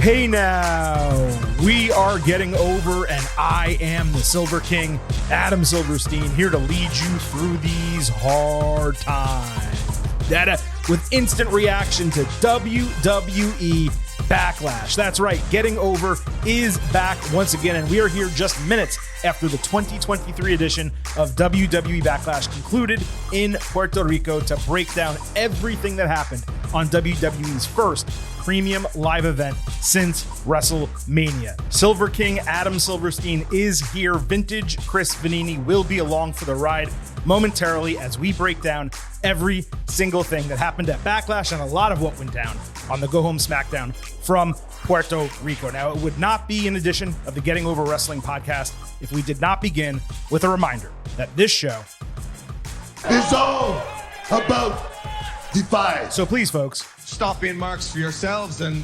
Hey now, we are getting over, and I am the Silver King, Adam Silverstein, here to lead you through these hard times. With instant reaction to WWE Backlash. That's right, Getting Over is back once again, and we are here just minutes after the 2023 edition of WWE Backlash concluded in Puerto Rico to break down everything that happened on WWE's first premium live event since WrestleMania. Silver King Adam Silverstein is here. Vintage Chris Vanini will be along for the ride momentarily as we break down every single thing that happened at Backlash and a lot of what went down on the Go Home SmackDown from Puerto Rico. Now, it would not be an edition of the Getting Over Wrestling podcast if we did not begin with a reminder that this show is all about Defy. So please, folks, stop being marks for yourselves and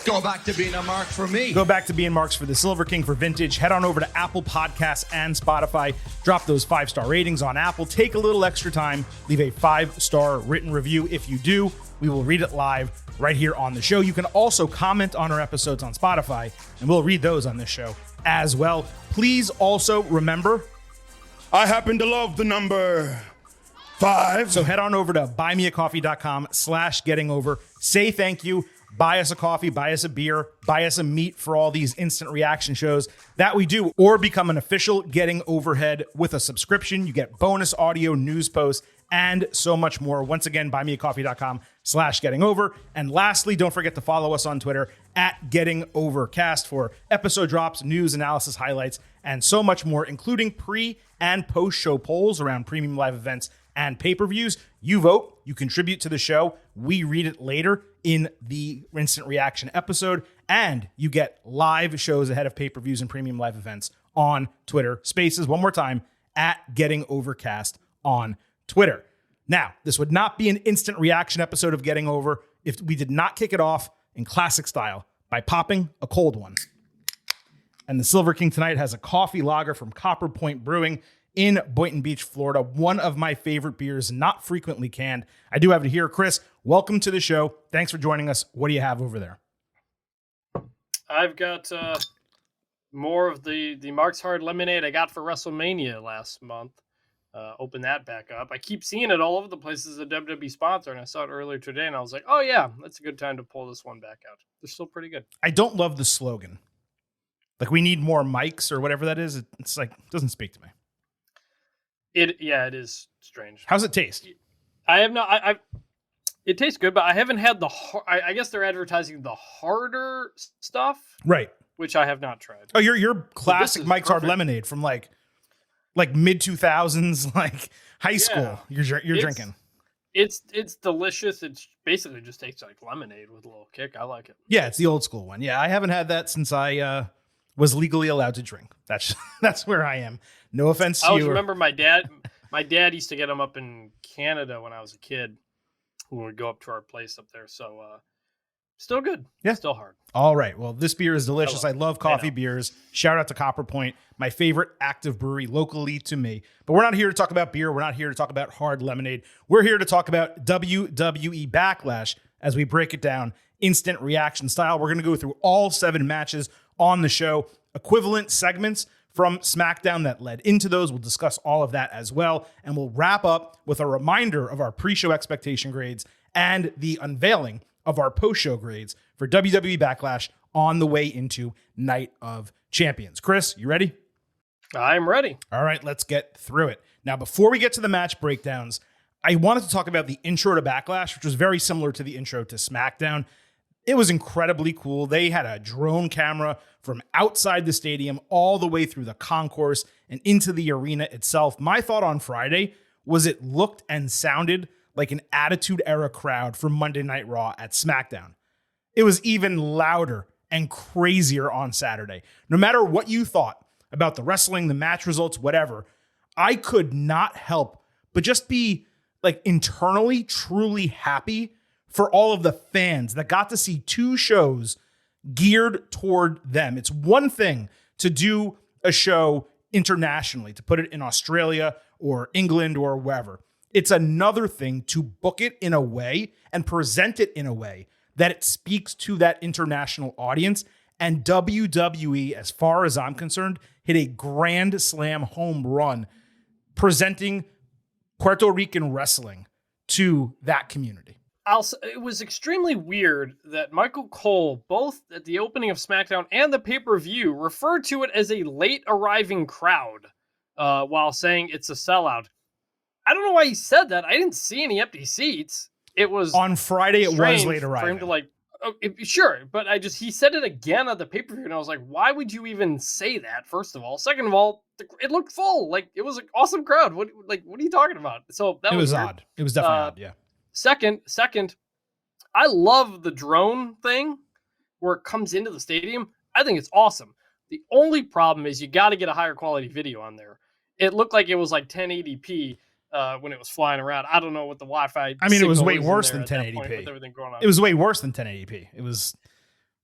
go back to being a mark for me. Go back to being marks for the Silver King for Vintage. Head on over to Apple Podcasts and Spotify. Drop those 5-star ratings on Apple. Take a little extra time. Leave a 5-star written review. If you do, we will read it live right here on the show. You can also comment on our episodes on Spotify, and we'll read those on this show as well. Please also remember, I happen to love the number 5. So head on over to buymeacoffee.com/gettingover. Say thank you. Buy us a coffee, buy us a beer, buy us a meat for all these instant reaction shows that we do, or become an official Getting Overhead with a subscription. You get bonus audio, news posts, and so much more. Once again, buymeacoffee.com/gettingover. And lastly, don't forget to follow us on Twitter at GettingOverCast for episode drops, news, analysis, highlights, and so much more, including pre- and post-show polls around premium live events and pay-per-views. You vote, you contribute to the show, we read it later in the instant reaction episode, and you get live shows ahead of pay-per-views and premium live events on Twitter Spaces. One more time, at Getting Overcast on Twitter. Now, this would not be an instant reaction episode of Getting Over if we did not kick it off in classic style by popping a cold one. And the Silver King tonight has a coffee lager from Copper Point Brewing in Boynton Beach, Florida. One of my favorite beers, not frequently canned. I do have it here. Chris, welcome to the show. Thanks for joining us. What do you have over there? I've got more of the Mark's Hard Lemonade I got for WrestleMania last month. Open that back up. I keep seeing it all over the place as a WWE sponsor, and I saw it earlier today, and I was like, oh yeah, that's a good time to pull this one back out. They're still pretty good. I don't love the slogan. Like, we need more mics or whatever that is. It's like, it doesn't speak to me. It is strange. How's it taste? I have not. It tastes good, but I haven't had I guess they're advertising the harder stuff, right? Which I have not tried. Oh, your classic Mike's Hard Lemonade from like mid 2000s, like high school. Yeah. You're drinking. It's delicious. It's basically just tastes like lemonade with a little kick. I like it. Yeah, it's the old school one. Yeah, I haven't had that since I was legally allowed to drink. That's where I am. No offense to you. I remember my dad used to get them up in Canada when I was a kid when we would go up to our place up there. So still good. Yeah. Still hard. All right. Well, this beer is delicious. I love coffee beers. Shout out to Copper Point, my favorite active brewery locally to me. But we're not here to talk about beer. We're not here to talk about hard lemonade. We're here to talk about WWE Backlash as we break it down instant reaction style. We're going to go through all 7 matches on the show, equivalent segments from SmackDown that led into those. We'll discuss all of that as well. And we'll wrap up with a reminder of our pre-show expectation grades and the unveiling of our post-show grades for WWE Backlash on the way into Night of Champions. Chris, you ready? I'm ready. All right, let's get through it. Now, before we get to the match breakdowns, I wanted to talk about the intro to Backlash, which was very similar to the intro to SmackDown. It was incredibly cool. They had a drone camera from outside the stadium all the way through the concourse and into the arena itself. My thought on Friday was it looked and sounded like an Attitude Era crowd from Monday Night Raw at SmackDown. It was even louder and crazier on Saturday. No matter what you thought about the wrestling, the match results, whatever, I could not help but just be like internally truly happy for all of the fans that got to see 2 shows geared toward them. It's one thing to do a show internationally, to put it in Australia or England or wherever. It's another thing to book it in a way and present it in a way that it speaks to that international audience. And WWE, as far as I'm concerned, hit a grand slam home run presenting Puerto Rican wrestling to that community. It was extremely weird that Michael Cole, both at the opening of SmackDown and the pay-per-view, referred to it as a late arriving crowd while saying it's a sellout. I don't know why he said that. I didn't see any empty seats. It was on Friday. It was late for arriving. him to sure, but he said it again at the pay-per-view, and I was like, why would you even say that? First of all, second of all, it looked full. Like, it was an awesome crowd. What are you talking about? So that was odd. It was definitely odd. Yeah. Second, I love the drone thing where it comes into the stadium. I think it's awesome. The only problem is you got to get a higher quality video on there. It looked like it was like 1080p when it was flying around. I don't know what the Wi-Fi. I mean, it was way worse than 1080p. With everything going on. It was way worse than 1080p. It was.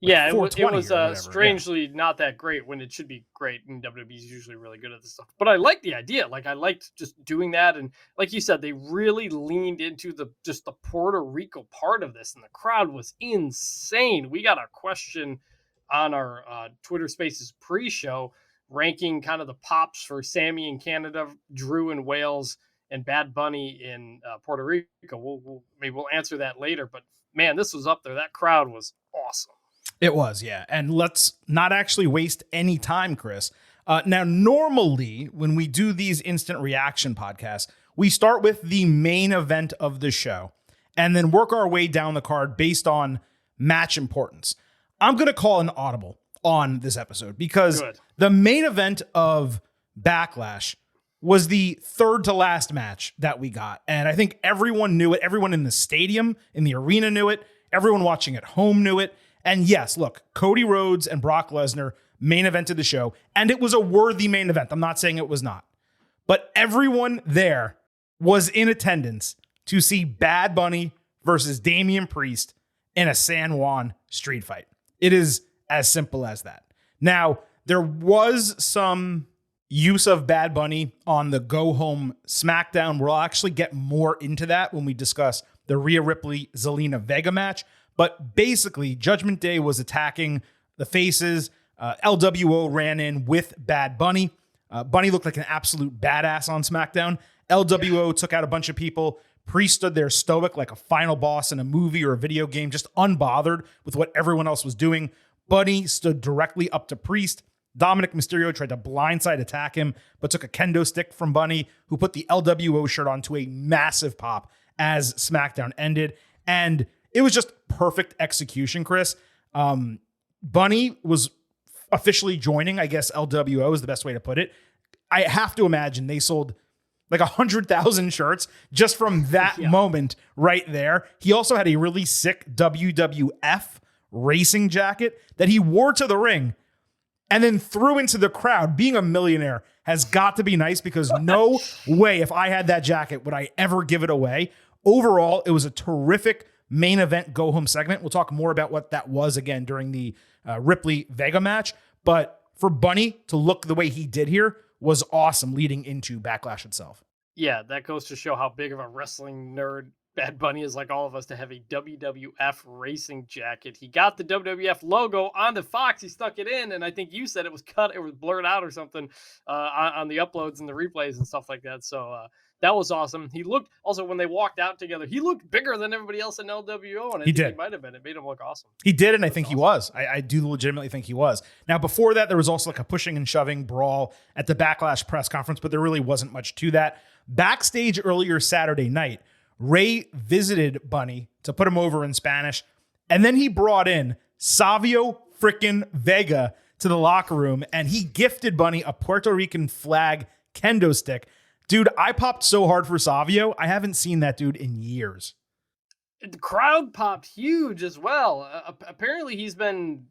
It was strangely not that great when it should be great, and WWE is usually really good at this stuff. But I like the idea. Like, I liked just doing that, and like you said, they really leaned into the Puerto Rico part of this, and the crowd was insane. We got a question on our Twitter Spaces pre-show ranking kind of the pops for Sammy in Canada, Drew in Wales, and Bad Bunny in Puerto Rico. Maybe we'll answer that later, but man, this was up there. That crowd was awesome. It was, yeah. And let's not actually waste any time, Chris. Now, normally, when we do these instant reaction podcasts, we start with the main event of the show and then work our way down the card based on match importance. I'm going to call an audible on this episode because the main event of Backlash was the third to last match that we got. And I think everyone knew it. Everyone in the stadium, in the arena knew it. Everyone watching at home knew it. And yes, look, Cody Rhodes and Brock Lesnar main evented the show, and it was a worthy main event. I'm not saying it was not. But everyone there was in attendance to see Bad Bunny versus Damian Priest in a San Juan street fight. It is as simple as that. Now, there was some use of Bad Bunny on the Go Home SmackDown. We'll actually get more into that when we discuss the Rhea Ripley-Zelina Vega match. But basically, Judgment Day was attacking the faces. LWO ran in with Bad Bunny. Bunny looked like an absolute badass on SmackDown. LWO took out a bunch of people. Priest stood there stoic like a final boss in a movie or a video game, just unbothered with what everyone else was doing. Bunny stood directly up to Priest. Dominic Mysterio tried to blindside attack him, but took a kendo stick from Bunny, who put the LWO shirt onto a massive pop as SmackDown ended. And it was just perfect execution, Chris. Bunny was officially joining, I guess LWO is the best way to put it. I have to imagine they sold like 100,000 shirts just from that moment right there. He also had a really sick WWF racing jacket that he wore to the ring and then threw into the crowd. Being a millionaire has got to be nice because no way, if I had that jacket, would I ever give it away. Overall, it was a terrific main event go home segment. We'll talk more about what that was again during the Ripley Vega match. But for Bunny to look the way he did here was awesome leading into Backlash itself. Yeah, that goes to show how big of a wrestling nerd Bad Bunny is, like all of us, to have a WWF racing jacket. He got the WWF logo on the Fox. He stuck it in, and I think you said it was cut. It was blurred out or something on the uploads and the replays and stuff like that. So that was awesome. He looked, also when they walked out together, he looked bigger than everybody else in LWO, and I think he might have been. It made him look awesome. He did, and I think he was. I do legitimately think he was. Now, before that, there was also like a pushing and shoving brawl at the Backlash press conference, but there really wasn't much to that. Backstage earlier Saturday night, Ray visited Bunny to put him over in Spanish, and then he brought in Savio frickin' Vega to the locker room, and he gifted Bunny a Puerto Rican flag kendo stick. Dude, I popped so hard for Savio. I haven't seen that dude in years. The crowd popped huge as well. Apparently, he's been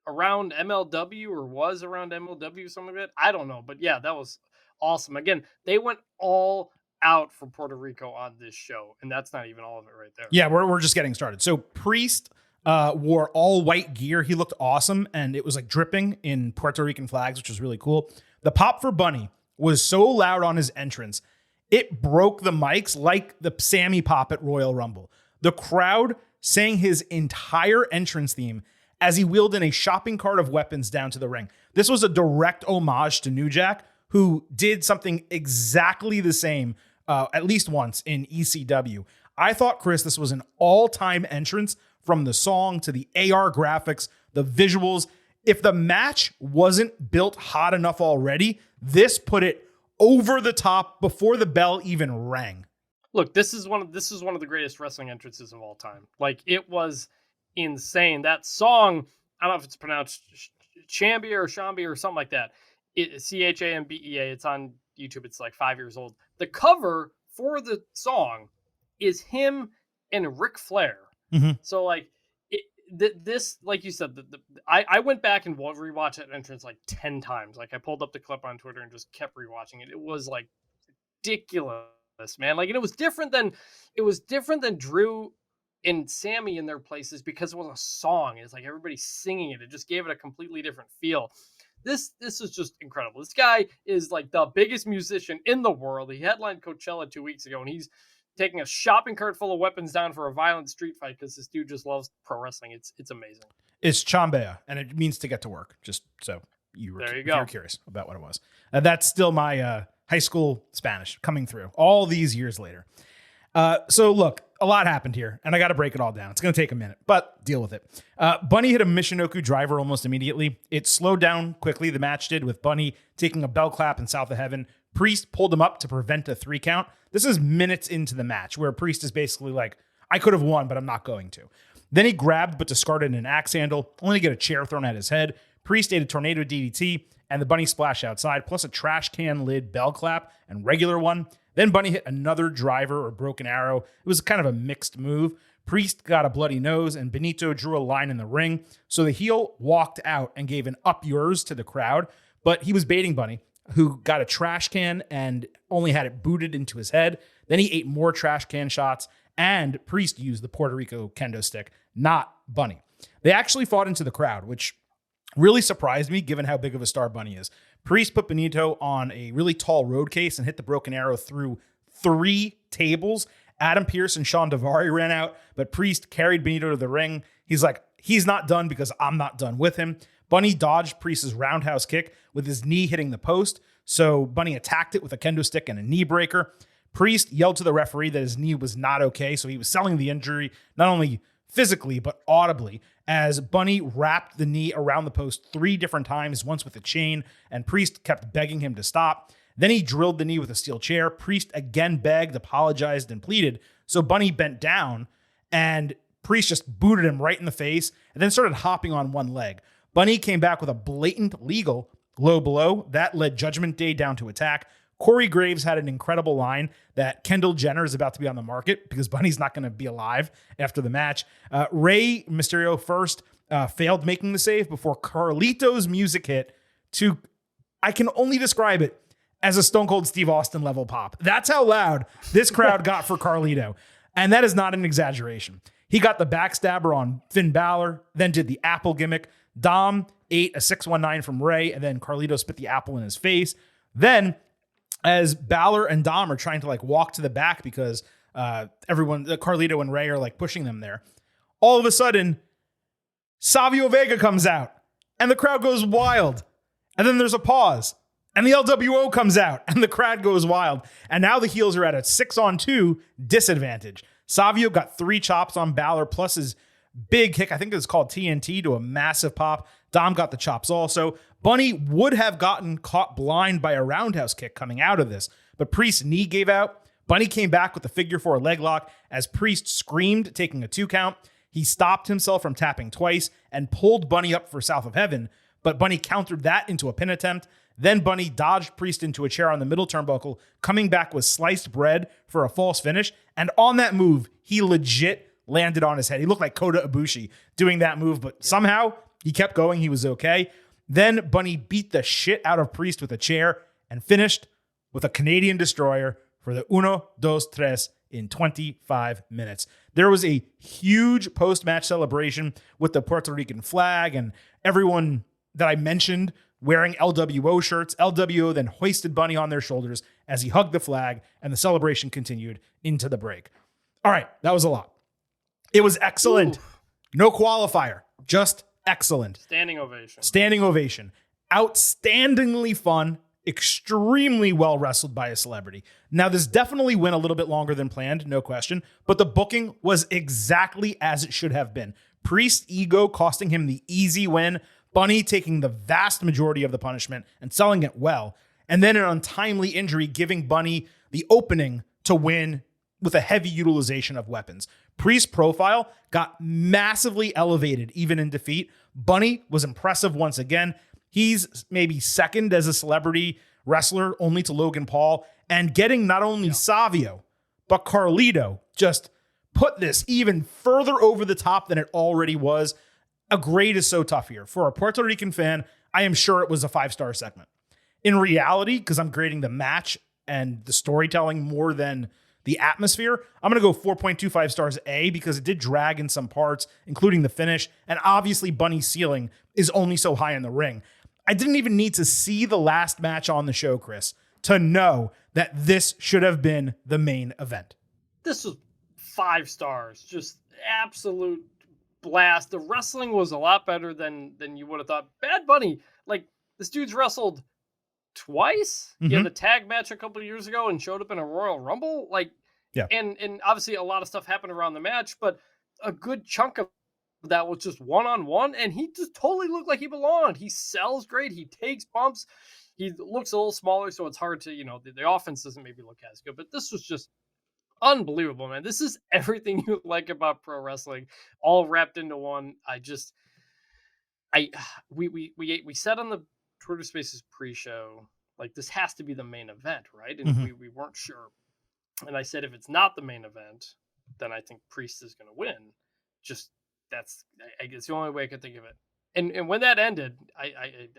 around MLW or was around MLW, something like that. I don't know, but yeah, that was awesome. Again, they went all out for Puerto Rico on this show, and that's not even all of it right there. Yeah, we're just getting started. So Priest wore all white gear. He looked awesome, and it was like dripping in Puerto Rican flags, which was really cool. The pop for Bunny was so loud on his entrance, it broke the mics like the Sammy pop at Royal Rumble. The crowd sang his entire entrance theme as he wheeled in a shopping cart of weapons down to the ring. This was a direct homage to New Jack, who did something exactly the same at least once in ECW. I thought, Chris, this was an all-time entrance from the song to the AR graphics, the visuals. If the match wasn't built hot enough already, this put it over the top before the bell even rang. Look, this is one of the greatest wrestling entrances of all time. Like, it was insane. That song, I don't know if it's pronounced Chambia or Shambia or something like that. Chambea. It's on YouTube. It's like 5 years old. The cover for the song is him and Ric Flair. Mm-hmm. So like this, like you said, I went back and rewatched that entrance like 10 times. Like I pulled up the clip on Twitter and just kept rewatching it. It was like ridiculous, man. Like, and it was different than Drew and Sammy in their places because it was a song. It's like everybody singing it. It just gave it a completely different feel. This is just incredible. This guy is like the biggest musician in the world. He headlined Coachella 2 weeks ago, and he's taking a shopping cart full of weapons down for a violent street fight because this dude just loves pro wrestling. It's amazing. It's Chambea, and it means to get to work, just so you're curious about what it was. That's still my high school Spanish coming through all these years later. So look, a lot happened here, and I got to break it all down. It's going to take a minute, but deal with it. Bunny hit a Michinoku driver almost immediately. It slowed down quickly, the match did, with Bunny taking a bell clap in South of Heaven. Priest pulled him up to prevent a 3 count. This is minutes into the match, where Priest is basically like, I could have won, but I'm not going to. Then he grabbed but discarded an axe handle, only to get a chair thrown at his head. Priest ate a tornado DDT, and the Bunny splash outside, plus a trash can lid bell clap and regular one. Then Bunny hit another driver or broken arrow. It was kind of a mixed move. Priest got a bloody nose, and Benito drew a line in the ring. So the heel walked out and gave an up yours to the crowd, but he was baiting Bunny, who got a trash can and only had it booted into his head. Then he ate more trash can shots, and Priest used the Puerto Rico kendo stick, not Bunny. They actually fought into the crowd, which really surprised me given how big of a star Bunny is. Priest put Benito on a really tall road case and hit the broken arrow through 3 tables. Adam Pearce and Sean Daivari ran out, but Priest carried Benito to the ring. He's like, he's not done because I'm not done with him. Bunny dodged Priest's roundhouse kick with his knee hitting the post, so Bunny attacked it with a kendo stick and a knee breaker. Priest yelled to the referee that his knee was not okay, so he was selling the injury not only physically but audibly, as Bunny wrapped the knee around the post 3 different times, once with a chain, and Priest kept begging him to stop. Then he drilled the knee with a steel chair. Priest again begged, apologized, and pleaded, so Bunny bent down, and Priest just booted him right in the face, and then started hopping on one leg. Bunny came back with a blatant legal low blow. That led Judgment Day down to attack. Corey Graves had an incredible line that Kendall Jenner is about to be on the market because Bunny's not going to be alive after the match. Rey Mysterio first failed making the save before Carlito's music hit to, I can only describe it as a Stone Cold Steve Austin level pop. That's how loud this crowd got for Carlito. And that is not an exaggeration. He got the backstabber on Finn Balor, then did the apple gimmick. Dom ate a 619 from Rey, and then Carlito spit the apple in his face. Then, as Balor and Dom are trying to like walk to the back because Carlito and Rey are like pushing them there, all of a sudden, Savio Vega comes out, and the crowd goes wild. And then there's a pause, and the LWO comes out, and the crowd goes wild. And now the heels are at a 6-on-2 disadvantage. Savio got 3 chops on Balor, plus his big kick, I think it's called TNT, to a massive pop. Dom got the chops also. Bunny would have gotten caught blind by a roundhouse kick coming out of this, but Priest's knee gave out. Bunny came back with a figure 4 leg lock as Priest screamed, taking a 2 count. He stopped himself from tapping twice and pulled Bunny up for South of Heaven, but Bunny countered that into a pin attempt. Then Bunny dodged Priest into a chair on the middle turnbuckle, coming back with sliced bread for a false finish. And on that move, he legit landed on his head. He looked like Kota Ibushi doing that move, but somehow he kept going. He was okay. Then Bunny beat the shit out of Priest with a chair and finished with a Canadian destroyer for the 1-2-3 in 25 minutes. There was a huge post-match celebration with the Puerto Rican flag and everyone that I mentioned wearing LWO shirts. LWO then hoisted Bunny on their shoulders as he hugged the flag, and the celebration continued into the break. All right, that was a lot. It was excellent. Ooh. No qualifier, just excellent. Standing ovation. Standing ovation. Outstandingly fun. Extremely well wrestled by a celebrity. Now, this definitely went a little bit longer than planned, no question, but the booking was exactly as it should have been. Priest's ego costing him the easy win, Bunny taking the vast majority of the punishment and selling it well, and then an untimely injury giving Bunny the opening to win with a heavy utilization of weapons. Priest's profile got massively elevated even in defeat. Bunny was impressive once again. He's maybe second as a celebrity wrestler only to Logan Paul, and getting not only Savio, but Carlito just put this even further over the top than it already was. A grade is so tough here. For a Puerto Rican fan, I am sure it was a 5-star segment. In reality, because I'm grading the match and the storytelling more than the atmosphere, I'm going to go 4.25 stars A because it did drag in some parts, including the finish, and obviously Bunny's ceiling is only so high in the ring. I didn't even need to see the last match on the show, Chris, to know that this should have been the main event. This was 5 stars. Just absolute blast. The wrestling was a lot better than you would have thought. Bad Bunny, like, this dude's wrestled twice. He had the tag match a couple of years ago and showed up in a Royal Rumble. Like, yeah. And obviously a lot of stuff happened around the match, but a good chunk of that was just one-on-one, and he just totally looked like he belonged. He sells great. He takes bumps. He looks a little smaller, so it's hard to, the offense doesn't maybe look as good, but this was just unbelievable, man. This is everything you like about pro wrestling, all wrapped into one. We said on the Twitter Spaces pre-show, like, this has to be the main event, right? And we weren't sure. And I said, if it's not the main event, then I think Priest is going to win. I guess the only way I could think of it. And when that ended, I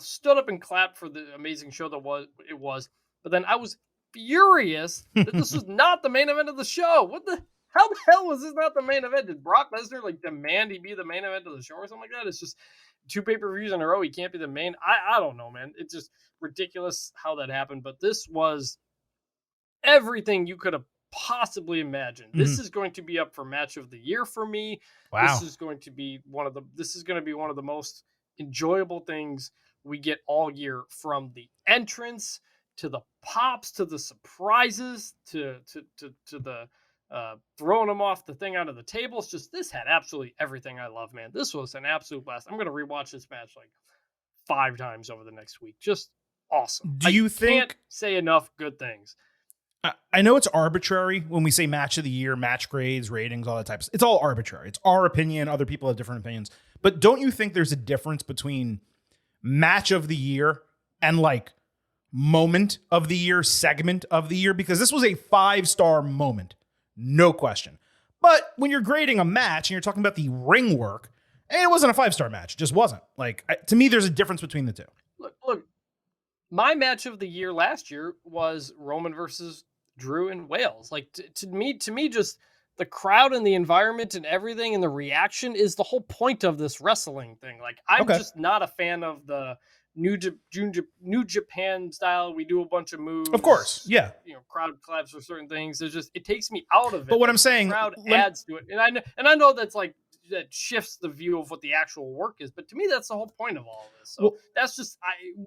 stood up and clapped for the amazing show that it was. But then I was furious that this was not the main event of the show. How the hell was this not the main event? Did Brock Lesnar demand he be the main event of the show or something like that? It's just 2 pay-per-views in a row. He can't be the main. I don't know, man. It's just ridiculous how that happened. But this was everything you could have possibly imagined. This is going to be up for match of the year for me. Wow. This is going to be one of the most enjoyable things we get all year, from the entrance to the pops to the surprises to the throwing them off the thing out of the tables. Just, this had absolutely everything I love, man. This was an absolute blast. I'm going to rewatch this match 5 times over the next week. Just awesome. Do you think? Can't say enough good things. I know it's arbitrary when we say match of the year, match grades, ratings, all that type of stuff. It's all arbitrary. It's our opinion. Other people have different opinions. But don't you think there's a difference between match of the year and moment of the year, segment of the year? Because this was a 5-star moment, no question. But when you're grading a match and you're talking about the ring work, it wasn't a 5-star match. It just wasn't. To me, there's a difference between the two. Look. My match of the year last year was Roman versus Drew in Wales. To me, just the crowd and the environment and everything and the reaction is the whole point of this wrestling thing. I'm just not a fan of the New Japan style. We do a bunch of moves. Of course, yeah. Crowd claps for certain things. It takes me out of it. But what I'm saying, the crowd adds to it, and I know that's that shifts the view of what the actual work is. But to me, that's the whole point of all of this. So that's just,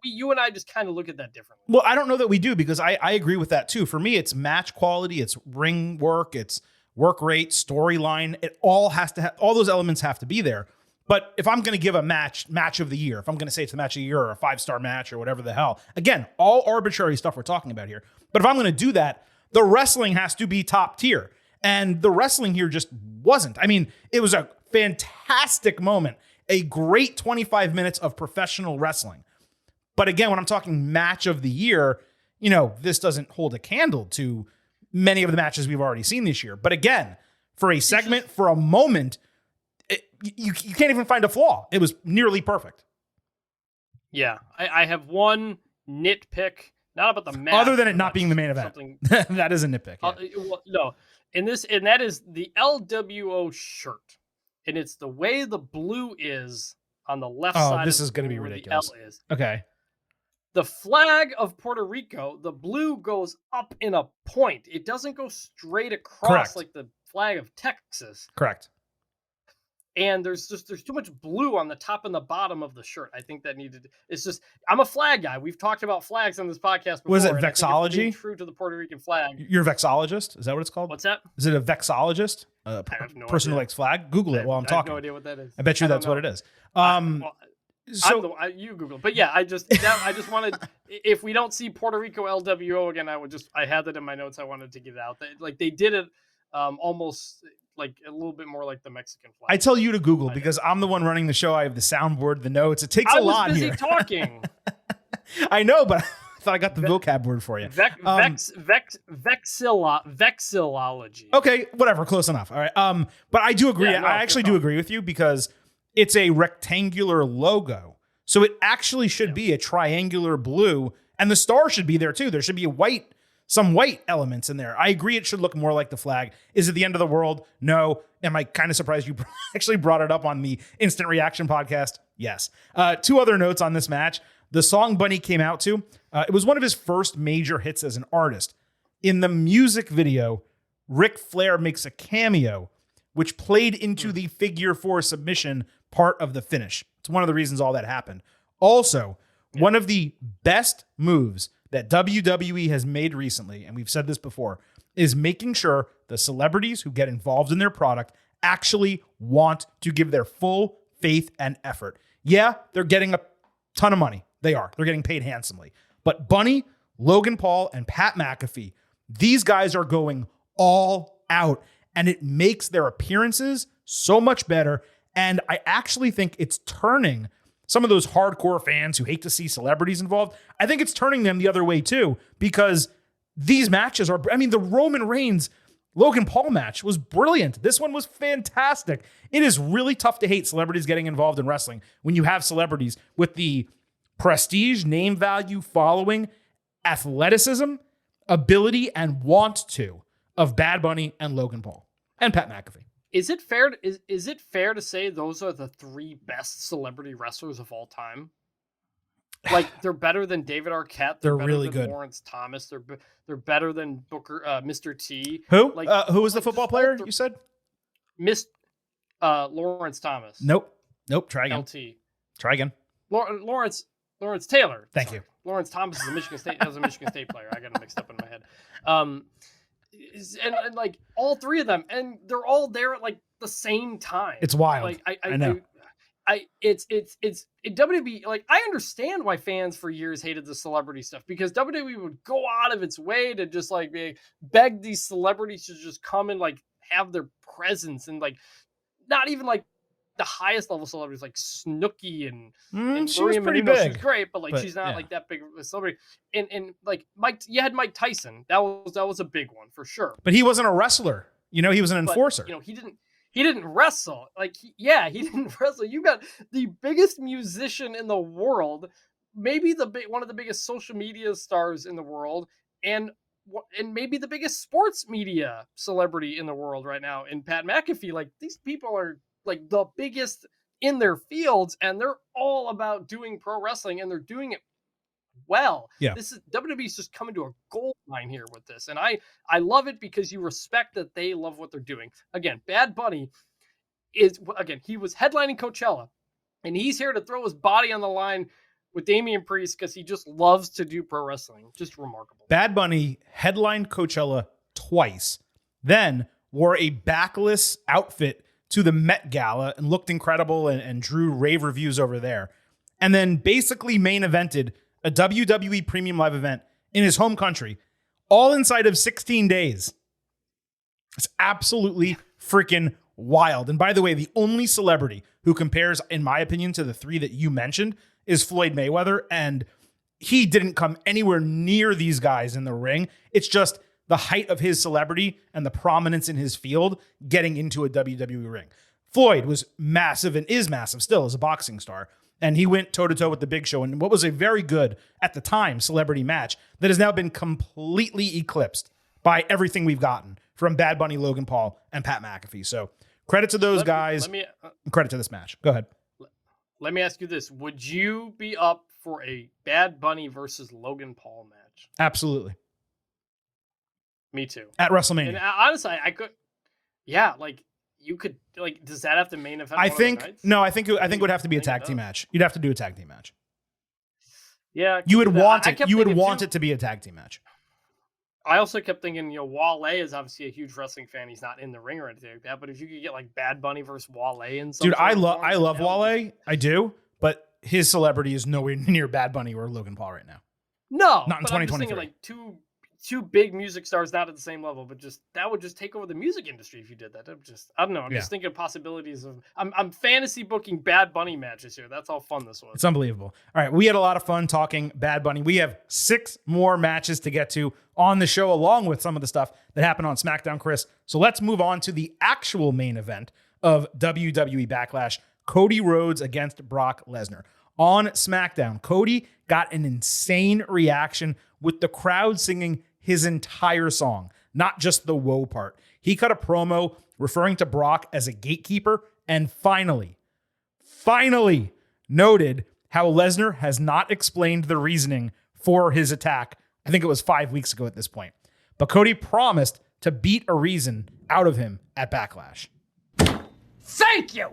you and I just kind of look at that differently. Well, I don't know that we do, because I agree with that too. For me, it's match quality, it's ring work, it's work rate, storyline. It all has to have, all those elements have to be there. But if I'm going to give a match of the year, if I'm going to say it's the match of the year or a 5-star match or whatever the hell, again, all arbitrary stuff we're talking about here. But if I'm going to do that, the wrestling has to be top tier. And the wrestling here just wasn't. I mean, it was a fantastic moment, a great 25 minutes of professional wrestling. But again, when I'm talking match of the year, this doesn't hold a candle to many of the matches we've already seen this year. But again, for a segment, for a moment, you can't even find a flaw. It was nearly perfect. Yeah, I have one nitpick, not about the match. Other than it not being the main event. That is a nitpick. Yeah. No. And that is the LWO shirt. And it's the way the blue is on the left side. Oh, this is going to be ridiculous. The L is. Okay. The flag of Puerto Rico, the blue goes up in a point. It doesn't go straight across Correct. like the flag of Texas. Correct. And there's too much blue on the top and the bottom of the shirt. I think that needed. It's just I'm a flag guy. We've talked about flags on this podcast before. Was it and I think it's vexology? being true to the Puerto Rican flag. You're a vexologist? Is that what it's called? What's that? Is it a vexologist? I have no person idea. who likes flag? Google it while I'm I have talking. no idea what that is. I bet you that's what it is. You Google. But yeah, I just wanted. If we don't see Puerto Rico LWO again, I had that in my notes. I wanted to get it out. They did it almost like a little bit more like the Mexican flag. I tell you to Google because I'm the one running the show. I have the soundboard, the notes. It takes a lot here. I was busy talking. I know, but I thought I got the vocab word for you. Vexillology. Okay, whatever, close enough. All right. But I do agree. Yeah, no, I actually do agree with you because it's a rectangular logo. So it actually should be a triangular blue, and the star should be there too. There should be some white elements in there. I agree it should look more like the flag. Is it the end of the world? No. Am I kind of surprised you actually brought it up on the Instant Reaction podcast? Yes. Two other notes on this match. The song Bunny came out to, it was one of his first major hits as an artist. In the music video, Ric Flair makes a cameo, which played into the figure 4 submission part of the finish. It's one of the reasons all that happened. Also, one of the best moves that WWE has made recently, and we've said this before, is making sure the celebrities who get involved in their product actually want to give their full faith and effort. Yeah, they're getting a ton of money. They are. They're getting paid handsomely. But Bunny, Logan Paul, and Pat McAfee, these guys are going all out, and it makes their appearances so much better. And I actually think it's turning some of those hardcore fans who hate to see celebrities involved. I think it's turning them the other way too, because these matches are, the Roman Reigns Logan Paul match was brilliant. This one was fantastic. It is really tough to hate celebrities getting involved in wrestling when you have celebrities with the prestige, name value, following, athleticism, ability, and want to of Bad Bunny and Logan Paul and Pat McAfee. Is it fair to say those are the 3 best celebrity wrestlers of all time? Like they're better than David Arquette. They're better really than good. Lawrence Thomas. They're better than Booker, Mr. T. Who? Who was the football player you said? Lawrence Thomas. Nope. Try again. LT. Try again. Lawrence Taylor. Thank you. Lawrence Thomas is a Michigan State player. I got them mixed up in my head. And like all 3 of them, and they're all there at like the same time. It's wild. Like I know. It's WWE. Like I understand why fans for years hated the celebrity stuff, because WWE would go out of its way to just like beg these celebrities to just come and like have their presence, and like not even like the highest level celebrities like Snooki and she was Maria pretty Menounos. big. She's great, but she's not like that big of a celebrity. And like Mike, you had Mike Tyson. That was a big one for sure. But he wasn't a wrestler. He was an enforcer. But, he didn't wrestle. He didn't wrestle. You got the biggest musician in the world, maybe one of the biggest social media stars in the world, and maybe the biggest sports media celebrity in the world right now in Pat McAfee. Like these people are like the biggest in their fields, and they're all about doing pro wrestling, and they're doing it well. Yeah. This is WWE's just coming to a gold mine here with this. And I love it because you respect that they love what they're doing. Again, Bad Bunny he was headlining Coachella, and he's here to throw his body on the line with Damian Priest because he just loves to do pro wrestling. Just remarkable. Bad Bunny headlined Coachella twice, then wore a backless outfit to the Met Gala and looked incredible and drew rave reviews over there. And then basically main evented a WWE Premium Live event in his home country, all inside of 16 days. It's absolutely freaking wild. And by the way, the only celebrity who compares, in my opinion, to the 3 that you mentioned is Floyd Mayweather. And he didn't come anywhere near these guys in the ring. It's just the height of his celebrity and the prominence in his field getting into a WWE ring. Floyd was massive and is massive still as a boxing star. And he went toe-to-toe with the Big Show in what was a very good, at the time, celebrity match that has now been completely eclipsed by everything we've gotten from Bad Bunny, Logan Paul, and Pat McAfee. So credit to those guys. Credit to this match. Go ahead. let me ask you this. Would you be up for a Bad Bunny versus Logan Paul match? Absolutely. Me too. At WrestleMania. And honestly, I could. Yeah, like you could. Like, does that have to main event? I one of the think nights? no. I think it would have to be a tag team match. You'd have to do a tag team match. Yeah, I You would could do that. want I it. kept You would thinking, want too, it to be a tag team match. I also kept thinking, Wale is obviously a huge wrestling fan. He's not in the ring or anything like that. But if you could get like Bad Bunny versus Wale and Dude, I love Wale. I do, but his celebrity is nowhere near Bad Bunny or Logan Paul right now. No, Not in but I'm just 2023. thinking like two big music stars, not at the same level, but just that would just take over the music industry if you did that. I don't know. I'm just thinking of possibilities of. I'm fantasy booking Bad Bunny matches here. That's how fun this was. It's unbelievable. All right, we had a lot of fun talking Bad Bunny. We have 6 more matches to get to on the show, along with some of the stuff that happened on SmackDown, Chris. So let's move on to the actual main event of WWE Backlash: Cody Rhodes against Brock Lesnar. On SmackDown, Cody got an insane reaction with the crowd singing his entire song, not just the whoa part. He cut a promo referring to Brock as a gatekeeper and finally noted how Lesnar has not explained the reasoning for his attack. I think it was 5 weeks ago at this point. But Cody promised to beat a reason out of him at Backlash. Thank you!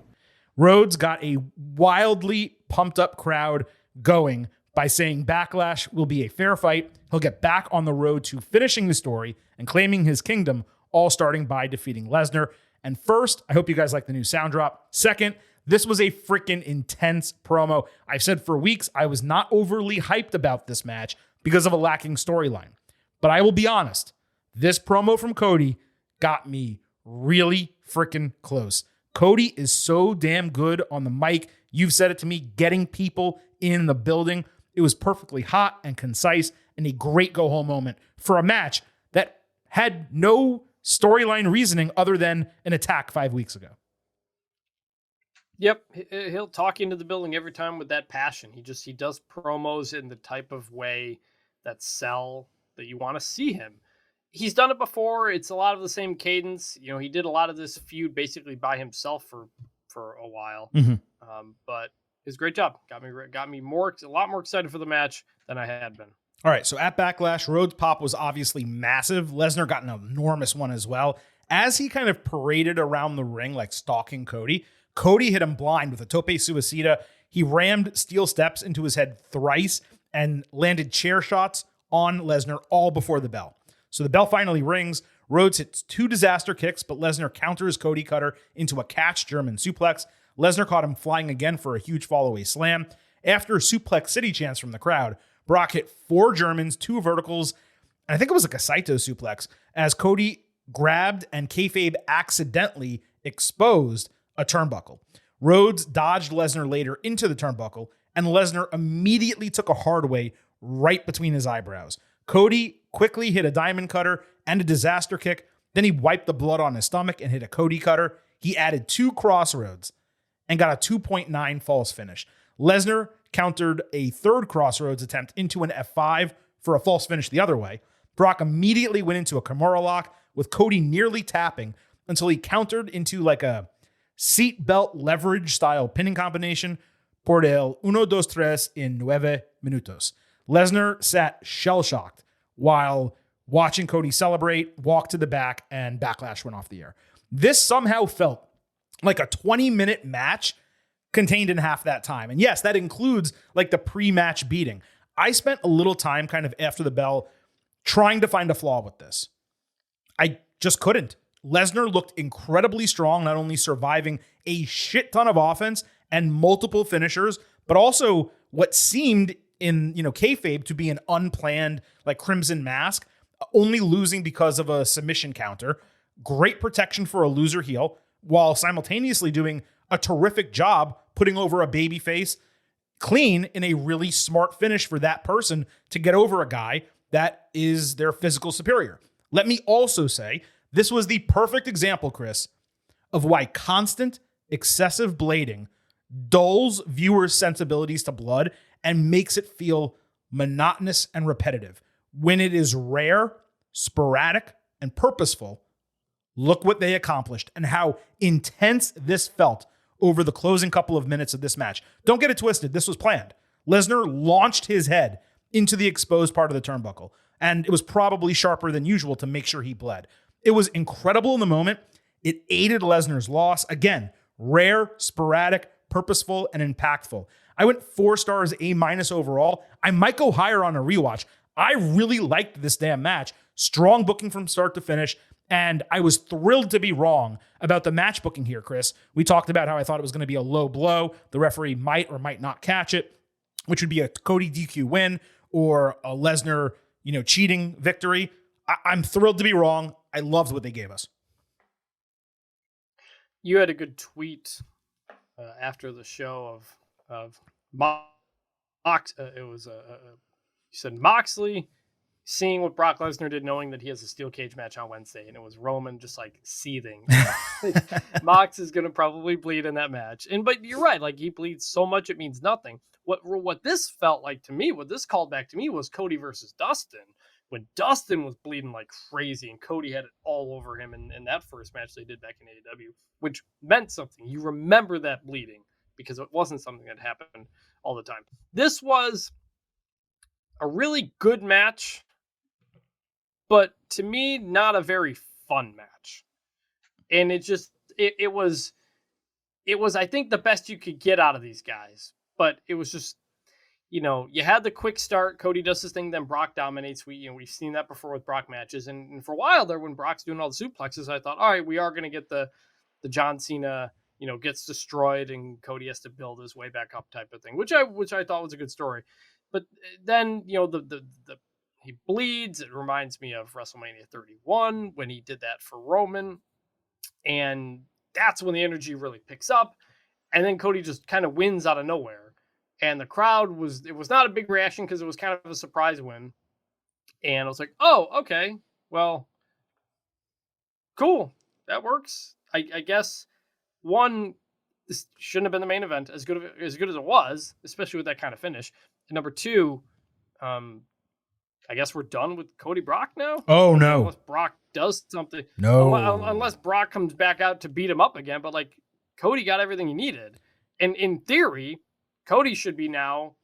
Rhodes got a wildly pumped up crowd going by saying Backlash will be a fair fight. He'll get back on the road to finishing the story and claiming his kingdom, all starting by defeating Lesnar. And first, I hope you guys like the new sound drop. Second, this was a freaking intense promo. I've said for weeks I was not overly hyped about this match because of a lacking storyline. But I will be honest, this promo from Cody got me really freaking close. Cody is so damn good on the mic. You've said it to me, getting people in the building. It was perfectly hot and concise and a great go-home moment for a match that had no storyline reasoning other than an attack 5 weeks ago. Yep, he'll talk into the building every time with that passion. He does promos in the type of way that sell, that you want to see him. He's done it before. It's a lot of the same cadence. He did a lot of this feud basically by himself for a while. Mm-hmm. But it's a great job. Got me a lot more excited for the match than I had been. All right, so at Backlash, Rhodes' pop was obviously massive. Lesnar got an enormous one as well. As he kind of paraded around the ring like stalking Cody, Cody hit him blind with a tope suicida. He rammed steel steps into his head thrice and landed chair shots on Lesnar all before the bell. So the bell finally rings. Rhodes hits 2 disaster kicks, but Lesnar counters Cody Cutter into a catch German suplex. Lesnar caught him flying again for a huge fall-away slam. After a suplex city chants from the crowd, Brock hit 4 Germans, 2 verticals, and I think it was like a Saito suplex, as Cody grabbed and kayfabe accidentally exposed a turnbuckle. Rhodes dodged Lesnar later into the turnbuckle, and Lesnar immediately took a hard way right between his eyebrows. Cody quickly hit a diamond cutter and a disaster kick. Then he wiped the blood on his stomach and hit a Cody cutter. He added 2 crossroads and got a 2.9 false finish. Lesnar countered a 3rd crossroads attempt into an F5 for a false finish the other way. Brock immediately went into a Kimura lock with Cody nearly tapping until he countered into like a seatbelt leverage style pinning combination por el 1, 2, 3 in 9 minutos. Lesnar sat shell-shocked while watching Cody celebrate, walk to the back, and Backlash went off the air. This somehow felt like a 20-minute match contained in half that time. And yes, that includes like the pre-match beating. I spent a little time kind of after the bell trying to find a flaw with this. I just couldn't. Lesnar looked incredibly strong, not only surviving a shit ton of offense and multiple finishers, but also what seemed in, kayfabe to be an unplanned like Crimson Mask, only losing because of a submission counter. Great protection for a loser heel, while simultaneously doing a terrific job putting over a babyface clean in a really smart finish for that person to get over a guy that is their physical superior. Let me also say, this was the perfect example, Chris, of why constant, excessive blading dulls viewers' sensibilities to blood and makes it feel monotonous and repetitive. When it is rare, sporadic, and purposeful, look what they accomplished and how intense this felt over the closing couple of minutes of this match. Don't get it twisted. This was planned. Lesnar launched his head into the exposed part of the turnbuckle, and it was probably sharper than usual to make sure he bled. It was incredible in the moment. It aided Lesnar's loss. Again, rare, sporadic, purposeful, and impactful. I went 4 stars, A- overall. I might go higher on a rewatch. I really liked this damn match. Strong booking from start to finish. And I was thrilled to be wrong about the match booking here, Chris. We talked about how I thought it was going to be a low blow. The referee might or might not catch it, which would be a Cody DQ win or a Lesnar, cheating victory. I'm thrilled to be wrong. I loved what they gave us. You had a good tweet after the show of Mox. It was you said Moxley seeing what Brock Lesnar did, knowing that he has a steel cage match on Wednesday, and it was Roman just like seething. Mox is gonna probably bleed in that match, but you're right. Like, he bleeds so much it means nothing. What this felt like to me, what this called back to me, was Cody versus Dustin, when Dustin was bleeding like crazy and Cody had it all over him in that first match they did back in AEW, which meant something. You remember that bleeding because it wasn't something that happened all the time. This was a really good match, but to me, not a very fun match. And it was, I think, the best you could get out of these guys. But it was just, you had the quick start. Cody does this thing, then Brock dominates. We've seen that before with Brock matches. And for a while there, when Brock's doing all the suplexes, I thought, all right, we are going to get the John Cena, gets destroyed and Cody has to build his way back up type of thing, which I thought was a good story. But then, he bleeds. It reminds me of WrestleMania 31 when he did that for Roman. And that's when the energy really picks up. And then Cody just kind of wins out of nowhere. And the crowd it was not a big reaction because it was kind of a surprise win. And I was like, oh, okay, well, cool. That works. I guess, one, this shouldn't have been the main event as good as it was, especially with that kind of finish. And number two, I guess we're done with Cody Brock now. Oh, no. Unless Brock does something. No. Unless Brock comes back out to beat him up again. But like, Cody got everything he needed. And in theory, Cody should be now.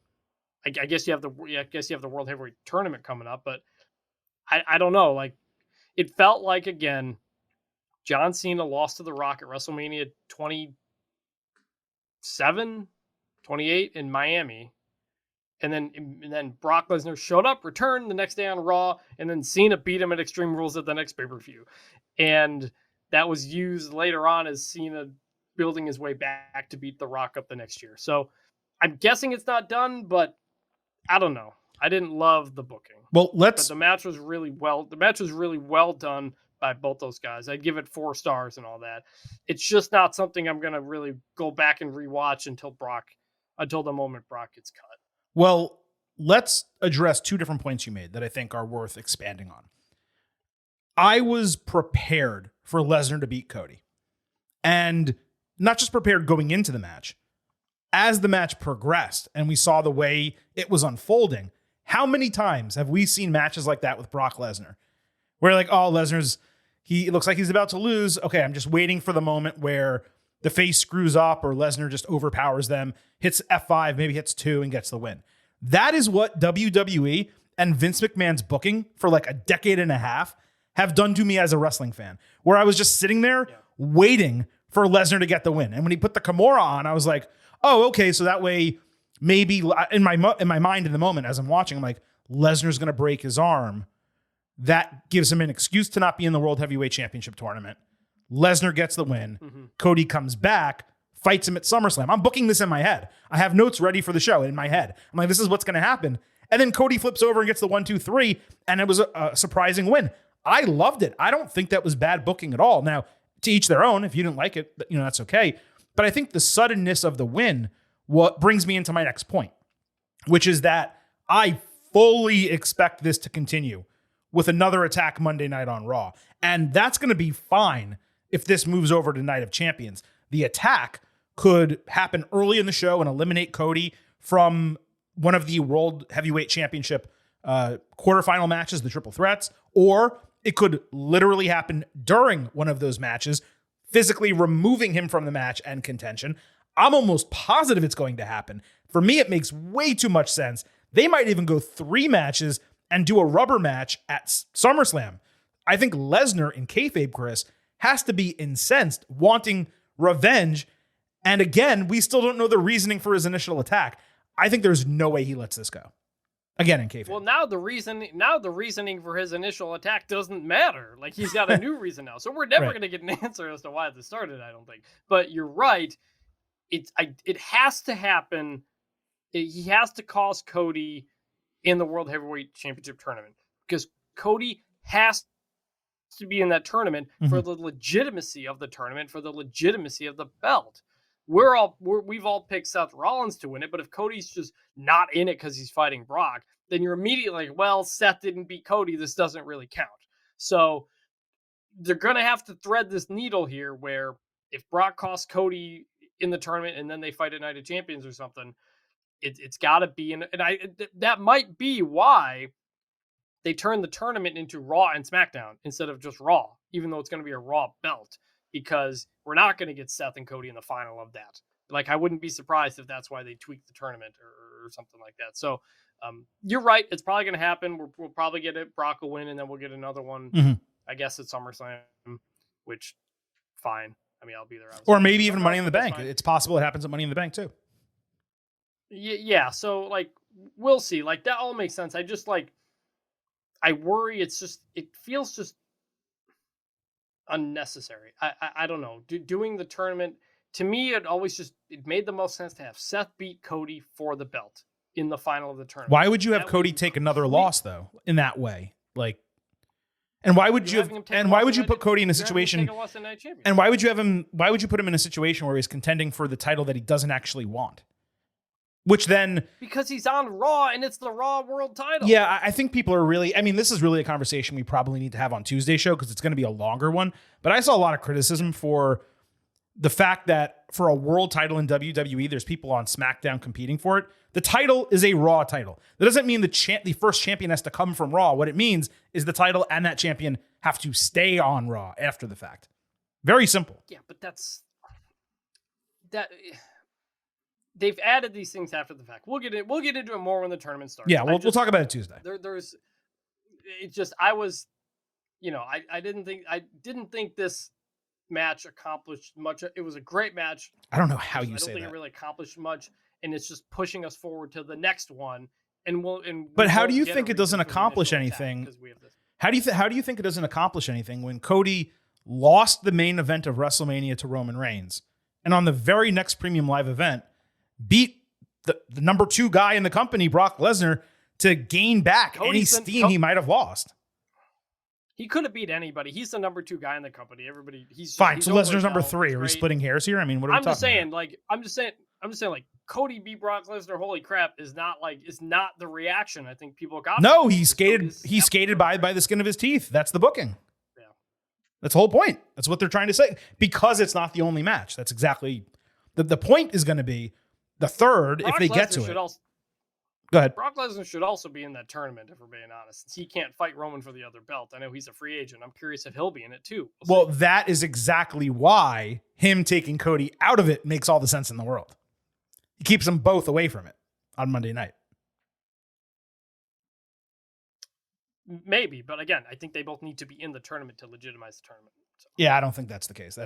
I guess you have the World Heavyweight Tournament coming up, but I don't know. Like, it felt like, again, John Cena lost to The Rock at WrestleMania 27, 28 in Miami. And then Brock Lesnar showed up, returned the next day on Raw, and then Cena beat him at Extreme Rules at the next pay-per-view. And that was used later on as Cena building his way back to beat The Rock up the next year. So I'm guessing it's not done, but I don't know. I didn't love the booking. Well, but the match was really well done by both those guys. I'd give it 4 stars and all that. It's just not something I'm going to really go back and rewatch until the moment Brock gets cut. Well, let's address 2 different points you made that I think are worth expanding on. I was prepared for Lesnar to beat Cody. And not just prepared going into the match. As the match progressed and we saw the way it was unfolding, how many times have we seen matches like that with Brock Lesnar? Where like, oh, it looks like he's about to lose. Okay, I'm just waiting for the moment where the face screws up or Lesnar just overpowers them, hits F5, maybe hits 2 and gets the win. That is what WWE and Vince McMahon's booking for like a decade and a half have done to me as a wrestling fan, where I was just sitting there waiting for Lesnar to get the win. And when he put the Kimura on, I was like, oh, okay, so that way maybe in my mind in the moment as I'm watching, I'm like, Lesnar's going to break his arm. That gives him an excuse to not be in the World Heavyweight Championship tournament. Lesnar gets the win. Mm-hmm. Cody comes back, fights him at SummerSlam. I'm booking this in my head. I have notes ready for the show in my head. I'm like, this is what's going to happen. And then Cody flips over and gets the 1, 2, 3, and it was a surprising win. I loved it. I don't think that was bad booking at all. Now, to each their own. If you didn't like it, that's okay. But I think the suddenness of the win what brings me into my next point, which is that I fully expect this to continue with another attack Monday night on Raw. And that's going to be fine if this moves over to Night of Champions. The attack could happen early in the show and eliminate Cody from one of the World Heavyweight Championship quarterfinal matches, the triple threats, or it could literally happen during one of those matches, physically removing him from the match and contention. I'm almost positive it's going to happen. For me, it makes way too much sense. They might even go 3 matches and do a rubber match at SummerSlam. I think Lesnar in kayfabe, Chris, has to be incensed, wanting revenge. And again, we still don't know the reasoning for his initial attack. I think there's no way he lets this go. Again, in kayfabe. Well, now the reasoning for his initial attack doesn't matter. Like, he's got a new reason now. So we're never going to get an answer as to why this started, I don't think. But you're right. It has to happen. He has to cost Cody in the World Heavyweight Championship tournament, because Cody has to be in that tournament for the legitimacy of the tournament, for the legitimacy of the belt. We've all picked Seth Rollins to win it, but if Cody's just not in it because he's fighting Brock, then you're immediately like, well, Seth didn't beat Cody. This doesn't really count. So they're going to have to thread this needle here where if Brock costs Cody in the tournament and then they fight at Night of Champions or something, it's got to be in. And that might be why they turned the tournament into Raw and SmackDown instead of just Raw, even though it's going to be a Raw belt, because we're not going to get Seth and Cody in the final of that. Like, I wouldn't be surprised if that's why they tweaked the tournament or something like that. So you're right. It's probably going to happen. We'll probably get it. Brock will win, and then we'll get another one, I guess, at SummerSlam, which, fine. I mean, I'll be there. Or maybe even Money in the Bank. It's possible it happens at Money in the Bank, too. Yeah. So, like, we'll see. Like, that all makes sense. I worry it feels just unnecessary. I don't know. Doing the tournament, to me, it made the most sense to have Seth beat Cody for the belt in the final of the tournament. Why would you have Cody take another loss, though, in that way? Like, and why would why would you put Cody in a situation, and why would you put him in a situation where he's contending for the title that he doesn't actually want? Which then... Because he's on Raw, and it's the Raw World title. Yeah, I think people are really... I mean, this is really a conversation we probably need to have on Tuesday's show, because it's going to be a longer one. But I saw a lot of criticism for the fact that for a world title in WWE, there's people on SmackDown competing for it. The title is a Raw title. That doesn't mean the first champion has to come from Raw. What it means is the title and that champion have to stay on Raw after the fact. Very simple. Yeah, but they've added these things after the fact. We'll get into it more when the tournament starts. Yeah, we'll talk about it Tuesday. I didn't think this match accomplished much. It was a great match. I don't know how you say that. I don't think it really accomplished much, and it's just pushing us forward to the next one. But how do you think it doesn't accomplish anything? How do you think it doesn't accomplish anything when Cody lost the main event of WrestleMania to Roman Reigns, and on the very next Premium Live event beat the number 2 guy in the company, Brock Lesnar, to gain back any steam he might have lost? He could have beat anybody. He's the number 2 guy in the company. He's fine. So Lesnar's number 3. Are we splitting hairs here? I mean, what are we talking about? I'm just saying, like, Cody beat Brock Lesnar. Holy crap! Is not the reaction I think people got. No, he skated by the skin of his teeth. That's the booking. Yeah, that's the whole point. That's what they're trying to say, because it's not the only match. That's exactly the point is going to be the third if they get to it. Go ahead. Brock Lesnar should also be in that tournament, if we're being honest, since he can't fight Roman for the other belt. I know he's a free agent. I'm curious if he'll be in it too. Well, that is exactly why him taking Cody out of it makes all the sense in the world. He keeps them both away from it on Monday night. Maybe, but again, I think they both need to be in the tournament to legitimize the tournament. So. Yeah, I don't think that's the case.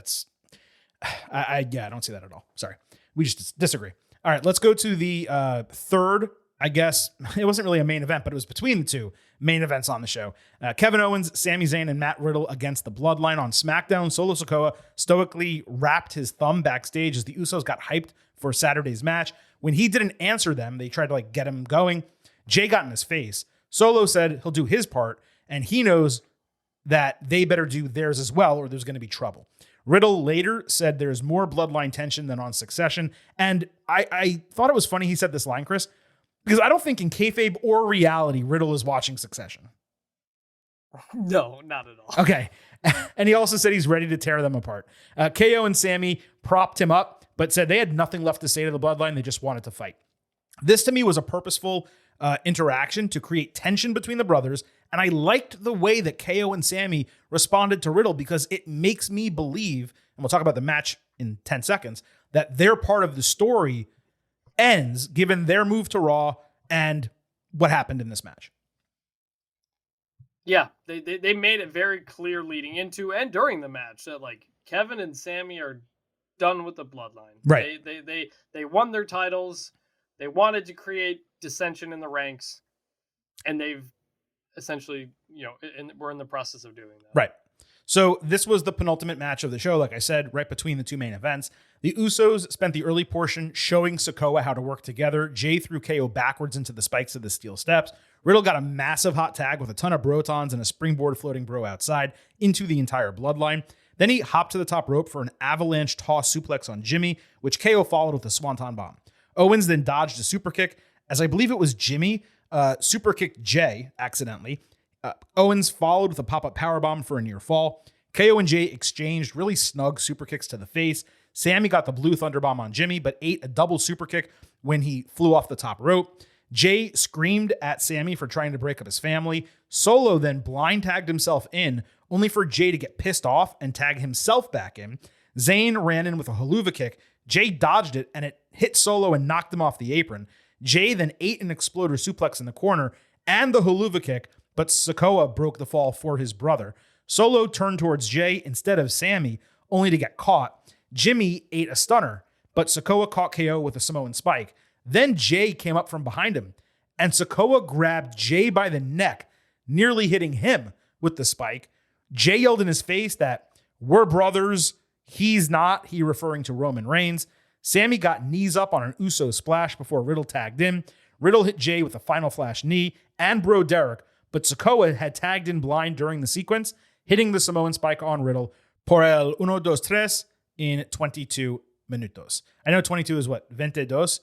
I don't see that at all. Sorry. We just disagree. All right, let's go to the third. I guess it wasn't really a main event, but it was between the 2 main events on the show. Kevin Owens, Sami Zayn, and Matt Riddle against the Bloodline on SmackDown. Solo Sikoa stoically wrapped his thumb backstage as the Usos got hyped for Saturday's match. When he didn't answer them, they tried to get him going. Jay got in his face. Solo said he'll do his part, and he knows that they better do theirs as well, or there's going to be trouble. Riddle later said there's more Bloodline tension than on Succession. And I thought it was funny he said this line, Chris, because I don't think in kayfabe or reality, Riddle is watching Succession. No, not at all. Okay. And he also said he's ready to tear them apart. KO and Sammy propped him up, but said they had nothing left to say to the Bloodline. They just wanted to fight. This, to me, was a purposeful interaction to create tension between the brothers. And I liked the way that KO and Sammy responded to Riddle, because it makes me believe, and we'll talk about the match in 10 seconds, that their part of the story ends given their move to Raw and what happened in this match. Yeah, they made it very clear leading into and during the match that like Kevin and Sammy are done with the bloodline. Right. They won their titles. They wanted to create dissension in the ranks, and they've essentially, we're in the process of doing that. Right. So this was the penultimate match of the show, like I said, right between the two main events. The Usos spent the early portion showing Sikoa how to work together. Jay threw KO backwards into the spikes of the steel steps. Riddle got a massive hot tag with a ton of brotons and a springboard floating bro outside into the entire bloodline. Then he hopped to the top rope for an avalanche toss suplex on Jimmy, which KO followed with a swanton bomb. Owens then dodged a super kick, as I believe it was Jimmy super kicked Jay accidentally. Owens followed with a pop-up powerbomb for a near fall. KO and Jay exchanged really snug super kicks to the face. Sammy got the blue thunder bomb on Jimmy, but ate a double super kick when he flew off the top rope. Jay screamed at Sammy for trying to break up his family. Solo then blind tagged himself in, only for Jay to get pissed off and tag himself back in. Zayn ran in with a haluva kick. Jay dodged it, and it hit Solo and knocked him off the apron. Jay then ate an exploder suplex in the corner and the haluva kick, but Sikoa broke the fall for his brother. Solo turned towards Jay instead of Sammy, only to get caught. Jimmy ate a stunner, but Sikoa caught KO with a Samoan spike. Then Jay came up from behind him, and Sikoa grabbed Jay by the neck, nearly hitting him with the spike. Jay yelled in his face that, "We're brothers, he's not," he referring to Roman Reigns. Sammy got knees up on an Uso splash before Riddle tagged in. Riddle hit Jay with a final flash knee and Bro Derek, but Sikoa had tagged in blind during the sequence, hitting the Samoan spike on Riddle por el 1, 2, 3 in 22 minutos. I know 22 is what? 22?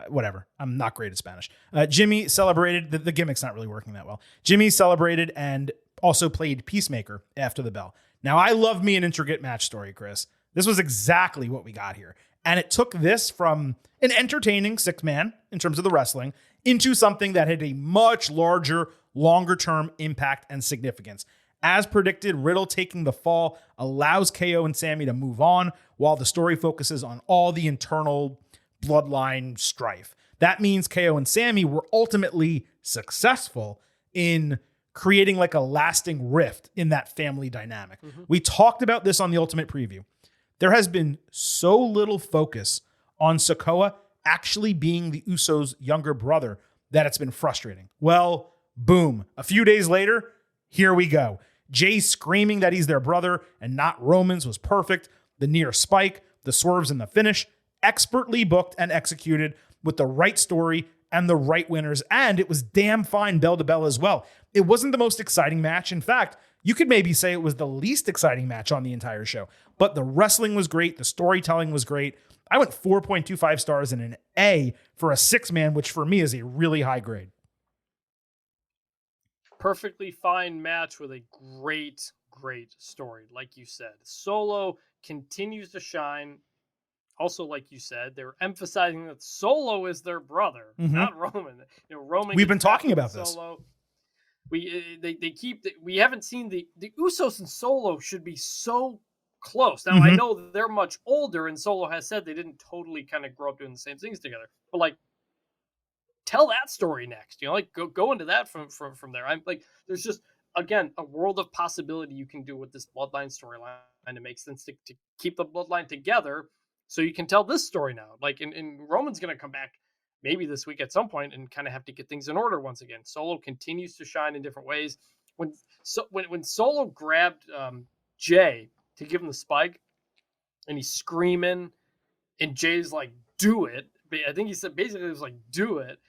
Whatever. I'm not great at Spanish. Jimmy celebrated. The gimmick's not really working that well. Jimmy celebrated and also played Peacemaker after the bell. Now, I love me an intricate match story, Chris. This was exactly what we got here. And it took this from an entertaining 6-man in terms of the wrestling into something that had a much larger, longer-term impact and significance. As predicted, Riddle taking the fall allows KO and Sammy to move on while the story focuses on all the internal bloodline strife. That means KO and Sammy were ultimately successful in creating like a lasting rift in that family dynamic. Mm-hmm. We talked about this on the Ultimate Preview. There has been so little focus on Sikoa actually being the Usos' younger brother that it's been frustrating. Well, boom. A few days later, here we go. Jay screaming that he's their brother and not Roman's was perfect. The near spike, the swerves in the finish, expertly booked and executed with the right story and the right winners. And it was damn fine bell to bell as well. It wasn't the most exciting match. In fact, you could maybe say it was the least exciting match on the entire show. But the wrestling was great. The storytelling was great. I went 4.25 stars and an A for a 6-man, which for me is a really high grade. Perfectly fine match with a great, great story. Like you said, Solo continues to shine. Also, like you said, they're emphasizing that Solo is their brother, not Roman. Roman. We've been talking about Solo. We haven't seen the Usos and Solo should be so close. Now I know they're much older, and Solo has said they didn't totally kind of grow up doing the same things together. But like, tell that story next. Go into that from there. I'm like, there's just again a world of possibility you can do with this bloodline storyline, and it makes sense to keep the bloodline together. So you can tell this story now. Like, and Roman's going to come back maybe this week at some point and kind of have to get things in order once again. Solo continues to shine in different ways. When Solo grabbed Jay to give him the spike, and he's screaming, and Jay's like, "Do it!" I think he said basically it was like, "Do it."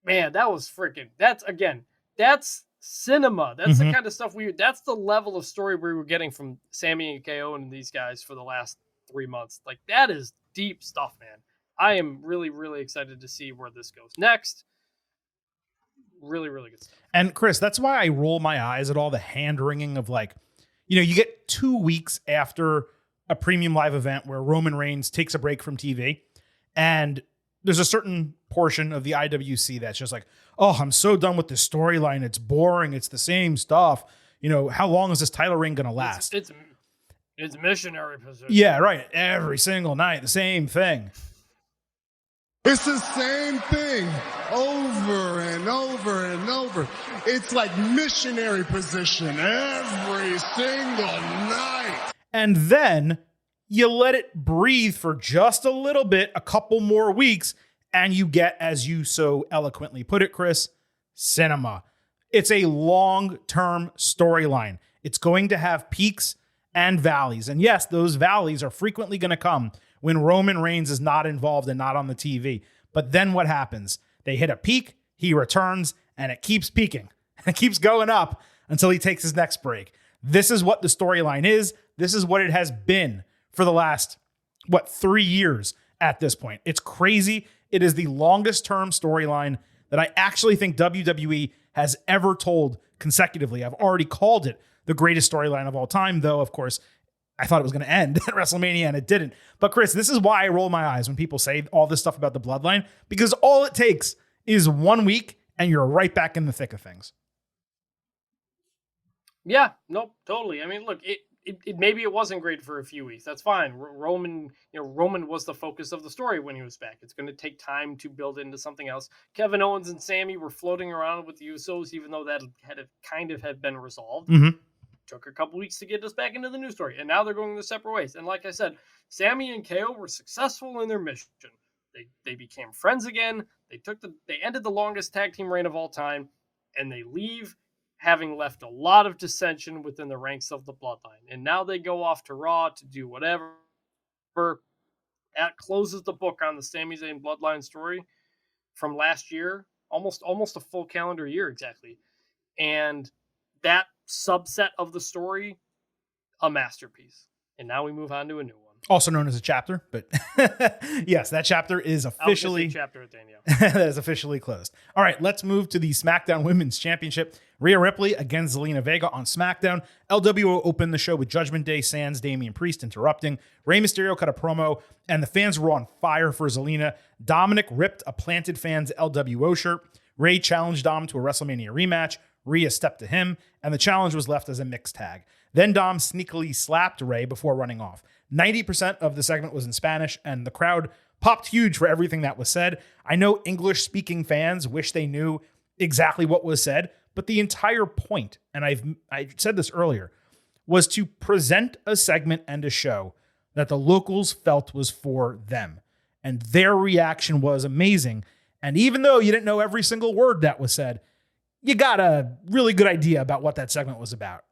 Man, that was freaking. That's cinema. That's the kind of stuff that's the level of story we were getting from Sammy and KO and these guys for the last 3 months. Like, that is deep stuff, man. I am really, really excited to see where this goes next. Really, really good stuff. And Chris, that's why I roll my eyes at all the hand wringing of like, you get 2 weeks after a premium live event where Roman Reigns takes a break from TV, and there's a certain portion of the IWC that's just like, oh, I'm so done with this storyline. It's boring. It's the same stuff. How long is this title reign going to last? It's missionary position. Yeah, right. Every single night, the same thing. It's the same thing over and over and over. It's like missionary position every single night. And then you let it breathe for just a little bit, a couple more weeks, and you get, as you so eloquently put it, Chris, cinema. It's a long-term storyline. It's going to have peaks and valleys. And yes, those valleys are frequently going to come when Roman Reigns is not involved and not on the TV. But then what happens? They hit a peak, he returns, and it keeps peaking. It keeps going up until he takes his next break. This is what the storyline is. This is what it has been for the last, 3 years at this point. It's crazy. It is the longest term storyline that I actually think WWE has ever told consecutively. I've already called it the greatest storyline of all time, though, of course, I thought it was going to end at WrestleMania, and it didn't. But Chris, this is why I roll my eyes when people say all this stuff about the bloodline, because all it takes is 1 week, and you're right back in the thick of things. Yeah, nope, totally. I mean, look, it maybe it wasn't great for a few weeks. That's fine. Roman was the focus of the story when he was back. It's going to take time to build into something else. Kevin Owens and Sammy were floating around with the Usos, even though that had been resolved. Mm-hmm. Took a couple weeks to get us back into the news story, and now they're going their separate ways. And like I said, Sammy and KO were successful in their mission. They became friends again. They ended the longest tag team reign of all time, and they leave having left a lot of dissension within the ranks of the bloodline. And now they go off to Raw to do whatever. That closes the book on the Sami Zayn bloodline story from last year, almost a full calendar year exactly. And that subset of the story, a masterpiece. And now we move on to a new one. Also known as a chapter, but yes, that chapter is officially chapter at Danielle. that is officially closed. All right, let's move to the SmackDown Women's Championship. Rhea Ripley against Zelina Vega on SmackDown. LWO opened the show with Judgment Day, Sans, Damian Priest interrupting. Rey Mysterio cut a promo, and the fans were on fire for Zelina. Dominic ripped a Planted Fans LWO shirt. Rey challenged Dom to a WrestleMania rematch. Rhea stepped to him, and the challenge was left as a mixed tag. Then Dom sneakily slapped Rey before running off. 90% of the segment was in Spanish, and the crowd popped huge for everything that was said. I know English-speaking fans wish they knew exactly what was said, but the entire point, and I said this earlier, was to present a segment and a show that the locals felt was for them. And their reaction was amazing. And even though you didn't know every single word that was said, you got a really good idea about what that segment was about.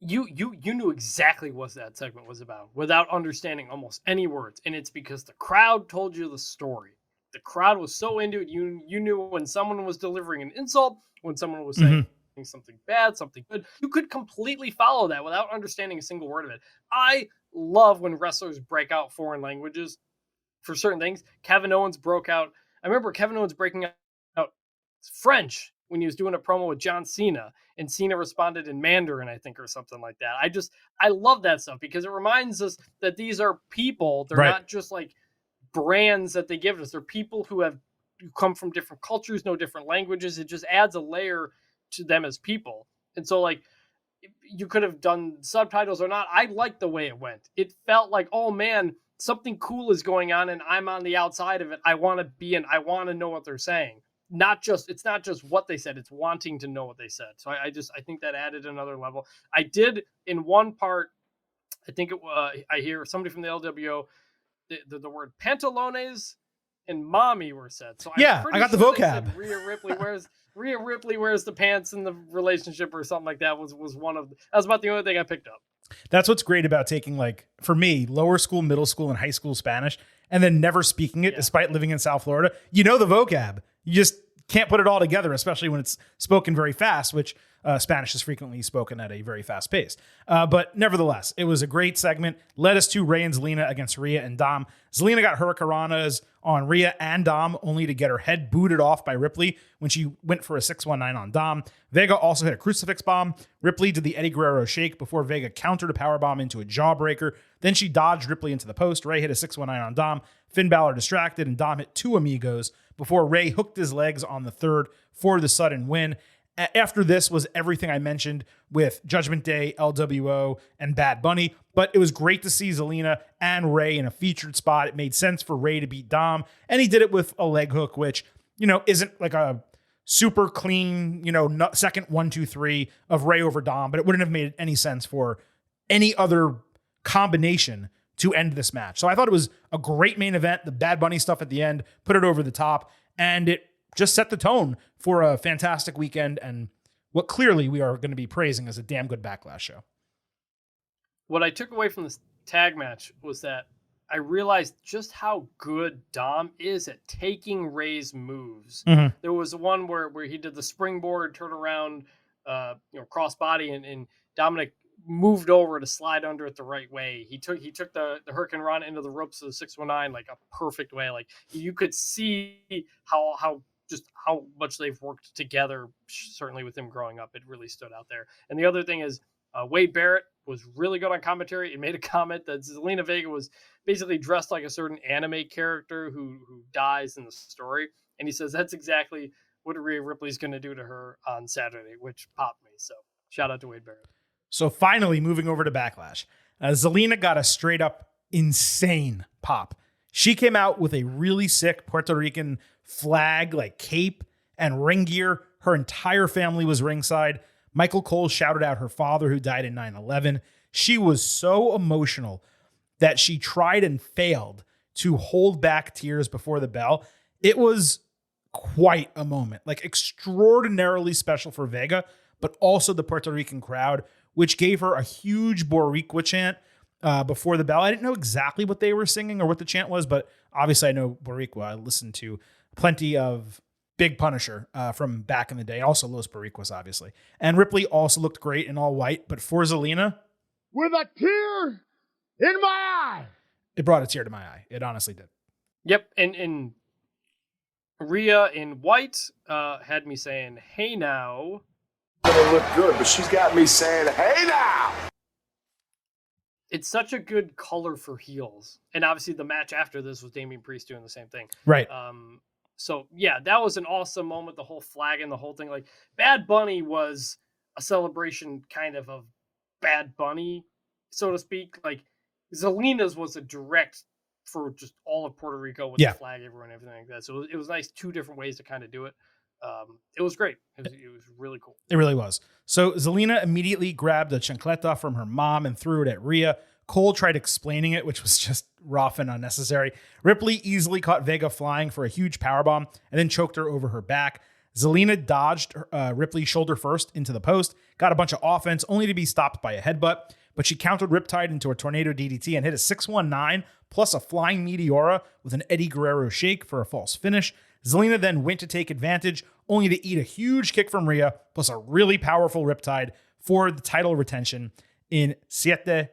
You knew exactly what that segment was about without understanding almost any words. And it's because the crowd told you the story. The crowd was so into it. You knew when someone was delivering an insult, when someone was saying something bad, something good. You could completely follow that without understanding a single word of it. I love when wrestlers break out foreign languages for certain things. Kevin Owens broke out. I remember Kevin Owens breaking out French when he was doing a promo with John Cena, and Cena responded in Mandarin, I think, or something like that. I love that stuff because it reminds us that these are people. They're not just like brands that they give us. They're people who come from different cultures, know different languages. It just adds a layer to them as people. And so, like, you could have done subtitles or not. I liked the way it went. It felt like, oh man, something cool is going on, and I'm on the outside of it. I want to be in. I want to know what they're saying. It's not just what they said, it's wanting to know what they said. So I think that added another level. I did in one part, I think I hear somebody from the LWO, the word pantalones and mommy were said. So yeah, I got the vocab. Rhea Ripley wears the pants in the relationship or something like that was one of, that's about the only thing I picked up. That's what's great about taking, like, for me, lower school, middle school, and high school Spanish, and then never speaking it despite living in South Florida. You know the vocab. You just can't put it all together, especially when it's spoken very fast, which Spanish is frequently spoken at a very fast pace. But nevertheless, it was a great segment. Led us to Rey and Zelina against Rhea and Dom. Zelina got hurricanranas on Rhea and Dom, only to get her head booted off by Ripley when she went for a 619 on Dom. Vega also hit a crucifix bomb. Ripley did the Eddie Guerrero shake before Vega countered a powerbomb into a jawbreaker. Then she dodged Ripley into the post. Rey hit a 619 on Dom. Finn Balor distracted, and Dom hit two amigos before Rey hooked his legs on the third for the sudden win. After this was everything I mentioned with Judgment Day, LWO, and Bad Bunny. But it was great to see Zelina and Ray in a featured spot. It made sense for Ray to beat Dom. And he did it with a leg hook, which, isn't like a super clean, second 1, 2, 3 of Ray over Dom. But it wouldn't have made any sense for any other combination to end this match. So I thought it was a great main event. The Bad Bunny stuff at the end put it over the top. And it just set the tone for a fantastic weekend and what clearly we are going to be praising as a damn good Backlash show. What I took away from this tag match was that I realized just how good Dom is at taking Ray's moves. Mm-hmm. There was one where he did the springboard, turn around, cross body, and Dominic moved over to slide under it the right way. He took the Hurricane Rana into the ropes of the 619 like a perfect way. Like you could see how much they've worked together, certainly with him growing up. It really stood out there. And the other thing is Wade Barrett was really good on commentary and made a comment that Zelina Vega was basically dressed like a certain anime character who dies in the story. And he says that's exactly what Rhea Ripley's going to do to her on Saturday, which popped me. So shout out to Wade Barrett. So finally, moving over to Backlash, Zelina got a straight up insane pop. She came out with a really sick Puerto Rican flag, like cape and ring gear. Her entire family was ringside. Michael Cole shouted out her father who died in 9/11. She was so emotional that she tried and failed to hold back tears before the bell. It was quite a moment, like extraordinarily special for Vega, but also the Puerto Rican crowd, which gave her a huge Boricua chant before the bell. I didn't know exactly what they were singing or what the chant was, but obviously I know Boricua. I listened to plenty of Big Punisher from back in the day. Also Los Boricuas, obviously. And Ripley also looked great in all white, but for Zelina, With a tear in my eye. it brought a tear to my eye. It honestly did. Yep, and Rhea in white had me saying, "Hey now." Gonna look good, but she's got me saying, "Hey now!" It's such a good color for heels, and obviously the match after this was Damian Priest doing the same thing. Right. So yeah, that was an awesome moment. The whole flag and the whole thing. Like Bad Bunny was a celebration, kind of Bad Bunny, so to speak. Like Zelina's was a direct for just all of Puerto Rico with the flag everywhere and everything like that. So it was nice, two different ways to kind of do it. It was great. It was really cool. It really was. So Zelina immediately grabbed a chancleta from her mom and threw it at Rhea. Cole tried explaining it, which was just rough and unnecessary. Ripley easily caught Vega flying for a huge powerbomb and then choked her over her back. Zelina dodged Ripley shoulder first into the post, got a bunch of offense only to be stopped by a headbutt, but she countered Riptide into a tornado DDT and hit a 619 plus a flying Meteora with an Eddie Guerrero shake for a false finish. Zelina then went to take advantage, only to eat a huge kick from Rhea, plus a really powerful Riptide for the title retention in 7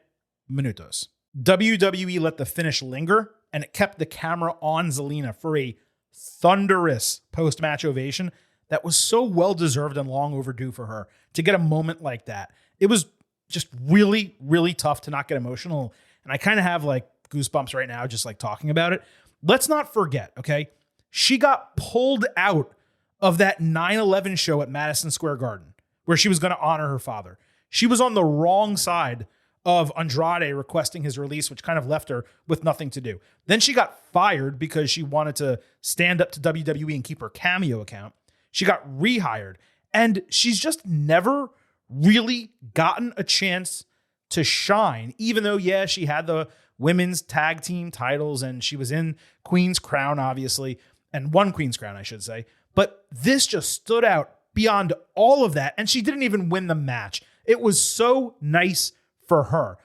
minutos. WWE let the finish linger, and it kept the camera on Zelina for a thunderous post-match ovation that was so well-deserved and long overdue for her to get a moment like that. It was just really, really tough to not get emotional, and I kind of have like goosebumps right now just like talking about it. Let's not forget, okay? She got pulled out of that 9/11 show at Madison Square Garden where she was going to honor her father. She was on the wrong side of Andrade requesting his release, which kind of left her with nothing to do. Then she got fired because she wanted to stand up to WWE and keep her Cameo account. She got rehired, and she's just never really gotten a chance to shine, even though, yeah, she had the women's tag team titles and she was in Queen's Crown, obviously, and won Queen's Crown, I should say. But this just stood out beyond all of that, and she didn't even win the match. It was so nice for her.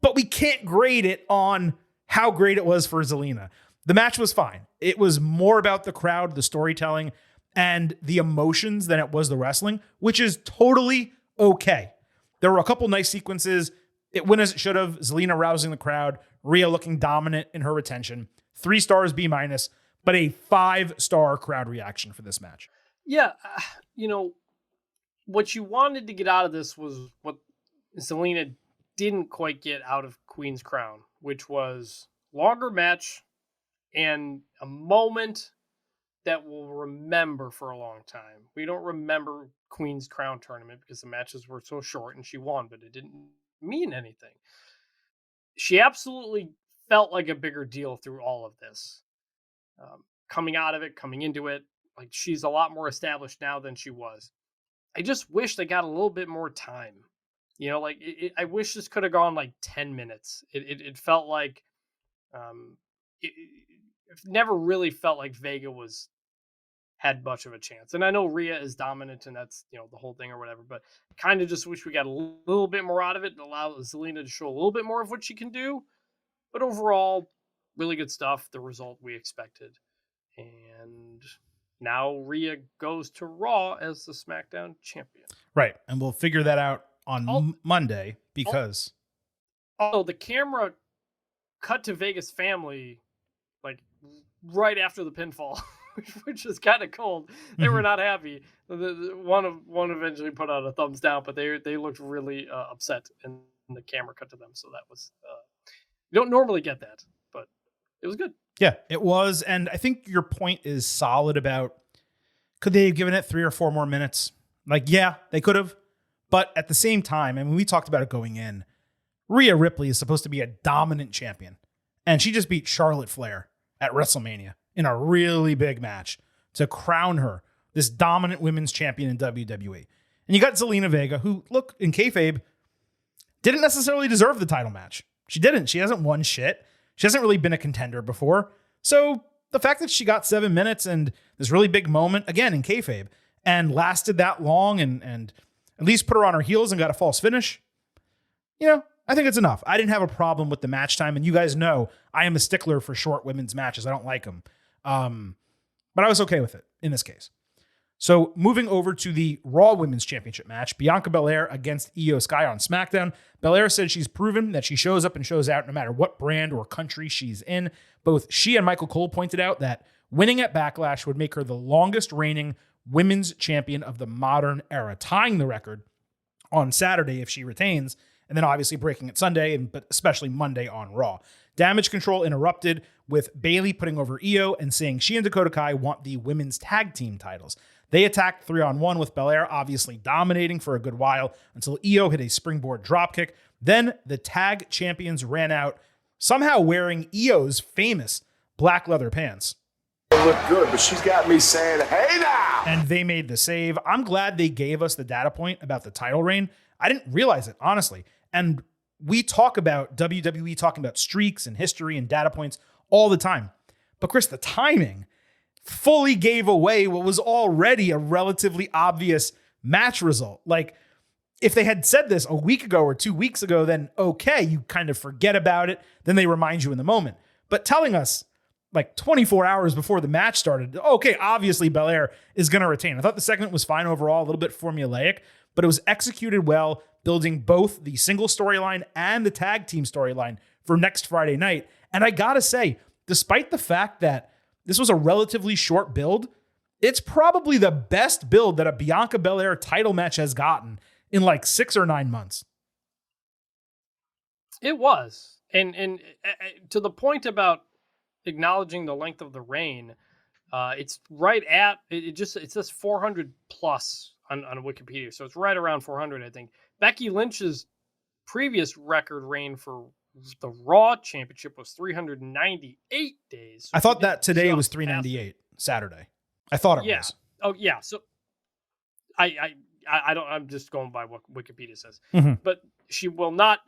But we can't grade it on how great it was for Zelina. The match was fine. It was more about the crowd, the storytelling, and the emotions than it was the wrestling, which is totally okay. There were a couple nice sequences. It went as it should have. Zelina rousing the crowd, Rhea looking dominant in her retention. 3 stars, B-, but a 5-star crowd reaction for this match. Yeah, what you wanted to get out of this was what Zelina didn't quite get out of Queen's Crown, which was longer match and a moment that we'll remember for a long time. We don't remember Queen's Crown tournament because the matches were so short and she won, but it didn't mean anything. She absolutely felt like a bigger deal through all of this. Coming out of it, coming into it, like she's a lot more established now than she was. I just wish they got a little bit more time. You know, like I wish this could have gone like 10 minutes. It felt like it never really felt like Vega had much of a chance. And I know Rhea is dominant and that's, you know, the whole thing or whatever, but kind of just wish we got a little bit more out of it and allow Zelina to show a little bit more of what she can do. But overall, really good stuff. The result we expected. And now Rhea goes to Raw as the SmackDown champion. Right. And we'll figure that out on Monday because... Oh, the camera cut to Vega's family like right after the pinfall. Which is kind of cold. They were not happy. One eventually put out a thumbs down, but they looked really upset, and the camera cut to them. So that was you don't normally get that, but it was good. Yeah, it was, and I think your point is solid about could they have given it 3 or 4 more minutes? Like, yeah, they could have, but at the same time, I mean, we talked about it going in. Rhea Ripley is supposed to be a dominant champion, and she just beat Charlotte Flair at WrestleMania in a really big match to crown her this dominant women's champion in WWE. And you got Zelina Vega, who, look, in kayfabe, didn't necessarily deserve the title match. She didn't. She hasn't won shit. She hasn't really been a contender before. So the fact that she got 7 minutes and this really big moment, again, in kayfabe, and lasted that long and at least put her on her heels and got a false finish, you know, I think it's enough. I didn't have a problem with the match time, and you guys know I am a stickler for short women's matches. I don't like them. But I was okay with it in this case. So moving over to the Raw Women's Championship match, Bianca Belair against Io Sky on SmackDown. Belair said she's proven that she shows up and shows out no matter what brand or country she's in. Both she and Michael Cole pointed out that winning at Backlash would make her the longest reigning women's champion of the modern era, tying the record on Saturday if she retains, and then obviously breaking it Sunday, but especially Monday on Raw. Damage Control interrupted with Bayley putting over Io and saying she and Dakota Kai want the women's tag team titles. They attacked 3-on-1 with Belair obviously dominating for a good while until Io hit a springboard dropkick. Then the tag champions ran out, somehow wearing Io's famous black leather pants. They look good, but she's got me saying, hey now! And they made the save. I'm glad they gave us the data point about the title reign. I didn't realize it, honestly. And we talk about WWE talking about streaks and history and data points all the time. But Chris, the timing fully gave away what was already a relatively obvious match result. Like, if they had said this a week ago or 2 weeks ago, then okay, you kind of forget about it. Then they remind you in the moment. But telling us like 24 hours before the match started, okay, obviously Belair is going to retain. I thought the segment was fine overall, a little bit formulaic, but it was executed well, building both the single storyline and the tag team storyline for next Friday night. And I gotta say, despite the fact that this was a relatively short build, it's probably the best build that a Bianca Belair title match has gotten in like 6 or 9 months. It was. And to the point about acknowledging the length of the reign, it's right at, it says 400 plus on Wikipedia. So it's right around 400, I think. Becky Lynch's previous record reign for the Raw Championship was 398 days. So I thought that today was 398, Saturday. I thought it was. Oh, yeah. So I don't, I'm just going by what Wikipedia says. Mm-hmm. But she will not,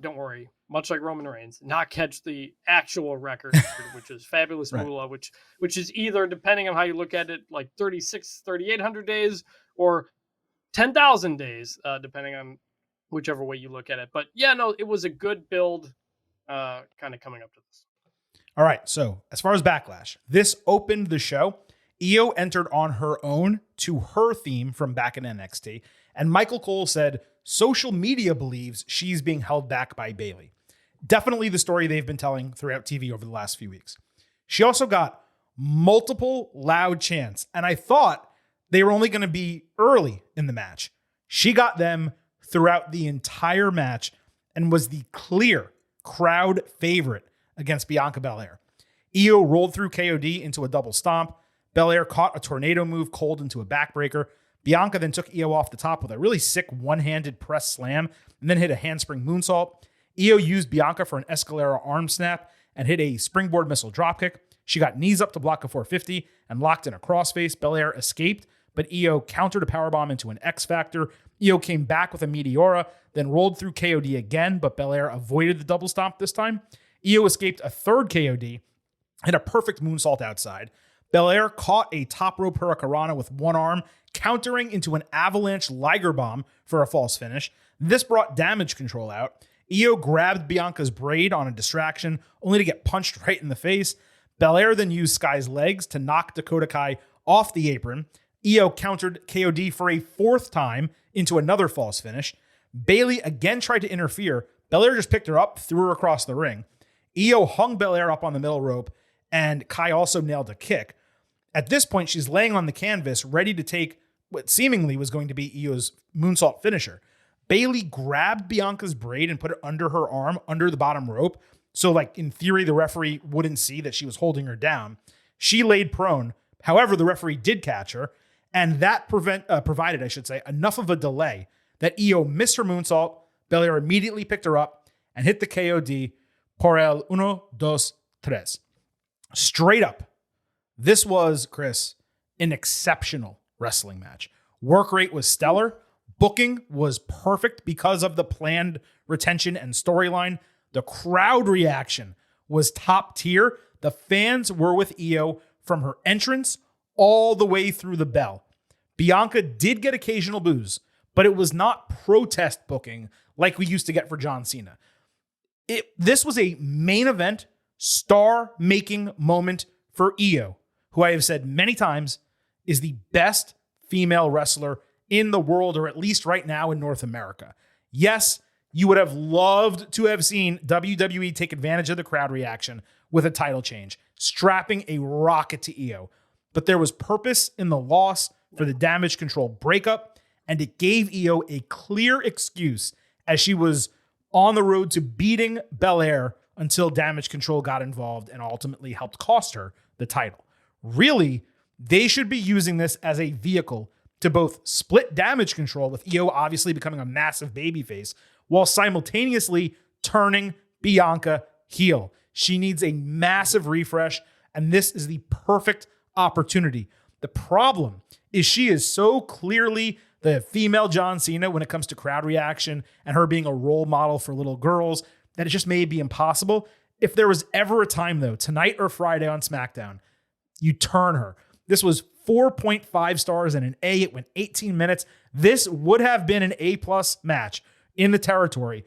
don't worry, much like Roman Reigns, not catch the actual record, which is Fabulous Right. Moolah, which is either, depending on how you look at it, like 3,800 days or 10,000 days, depending on whichever way you look at it. But yeah, no, it was a good build kind of coming up to this. All right, so as far as Backlash, this opened the show. Io entered on her own to her theme from back in NXT, and Michael Cole said social media believes she's being held back by Bayley. Definitely the story they've been telling throughout TV over the last few weeks. She also got multiple loud chants, and I thought they were only going to be early in the match. She got them throughout the entire match and was the clear crowd favorite against Bianca Belair. Io rolled through KOD into a double stomp. Belair caught a tornado move cold into a backbreaker. Bianca then took Io off the top with a really sick one-handed press slam and then hit a handspring moonsault. Io used Bianca for an Escalera arm snap and hit a springboard missile dropkick. She got knees up to block a 450 and locked in a crossface. Belair escaped, but Io countered a powerbomb into an X Factor. Io came back with a Meteora, then rolled through KOD again, but Belair avoided the double stomp this time. Io escaped a third KOD, hit a perfect moonsault outside. Belair caught a top rope Hurricanrana with one arm, countering into an avalanche Liger bomb for a false finish. This brought Damage Control out. Io grabbed Bianca's braid on a distraction, only to get punched right in the face. Belair then used Sky's legs to knock Dakota Kai off the apron. Io countered KOD for a fourth time into another false finish. Bayley again tried to interfere. Belair just picked her up, threw her across the ring. Io hung Belair up on the middle rope, and Kai also nailed a kick. At this point, she's laying on the canvas, ready to take what seemingly was going to be Io's moonsault finisher. Bayley grabbed Bianca's braid and put it under her arm, under the bottom rope. So, like, in theory, the referee wouldn't see that she was holding her down. She laid prone. However, the referee did catch her, and that provided, enough of a delay that Io missed her moonsault. Belair immediately picked her up and hit the KOD por el 1, 2, 3. Straight up. This was, Chris, an exceptional wrestling match. Work rate was stellar. Booking was perfect because of the planned retention and storyline. The crowd reaction was top tier. The fans were with Io from her entrance all the way through the bell. Bianca did get occasional boos, but it was not protest booking like we used to get for John Cena. This was a main event, star-making moment for Io, who I have said many times is the best female wrestler in the world, or at least right now in North America. Yes, you would have loved to have seen WWE take advantage of the crowd reaction with a title change, strapping a rocket to Io. But there was purpose in the loss for the Damage Control breakup, and it gave Io a clear excuse as she was on the road to beating Belair until Damage Control got involved and ultimately helped cost her the title. Really, they should be using this as a vehicle to both split Damage Control, with Io obviously becoming a massive babyface, while simultaneously turning Bianca heel. She needs a massive refresh, and this is the perfect opportunity. The problem is she is so clearly the female John Cena when it comes to crowd reaction and her being a role model for little girls that it just may be impossible. If there was ever a time, though, tonight or Friday on SmackDown, you turn her. This was 4.5 stars and an A. It went 18 minutes. This would have been an A+ match in the territory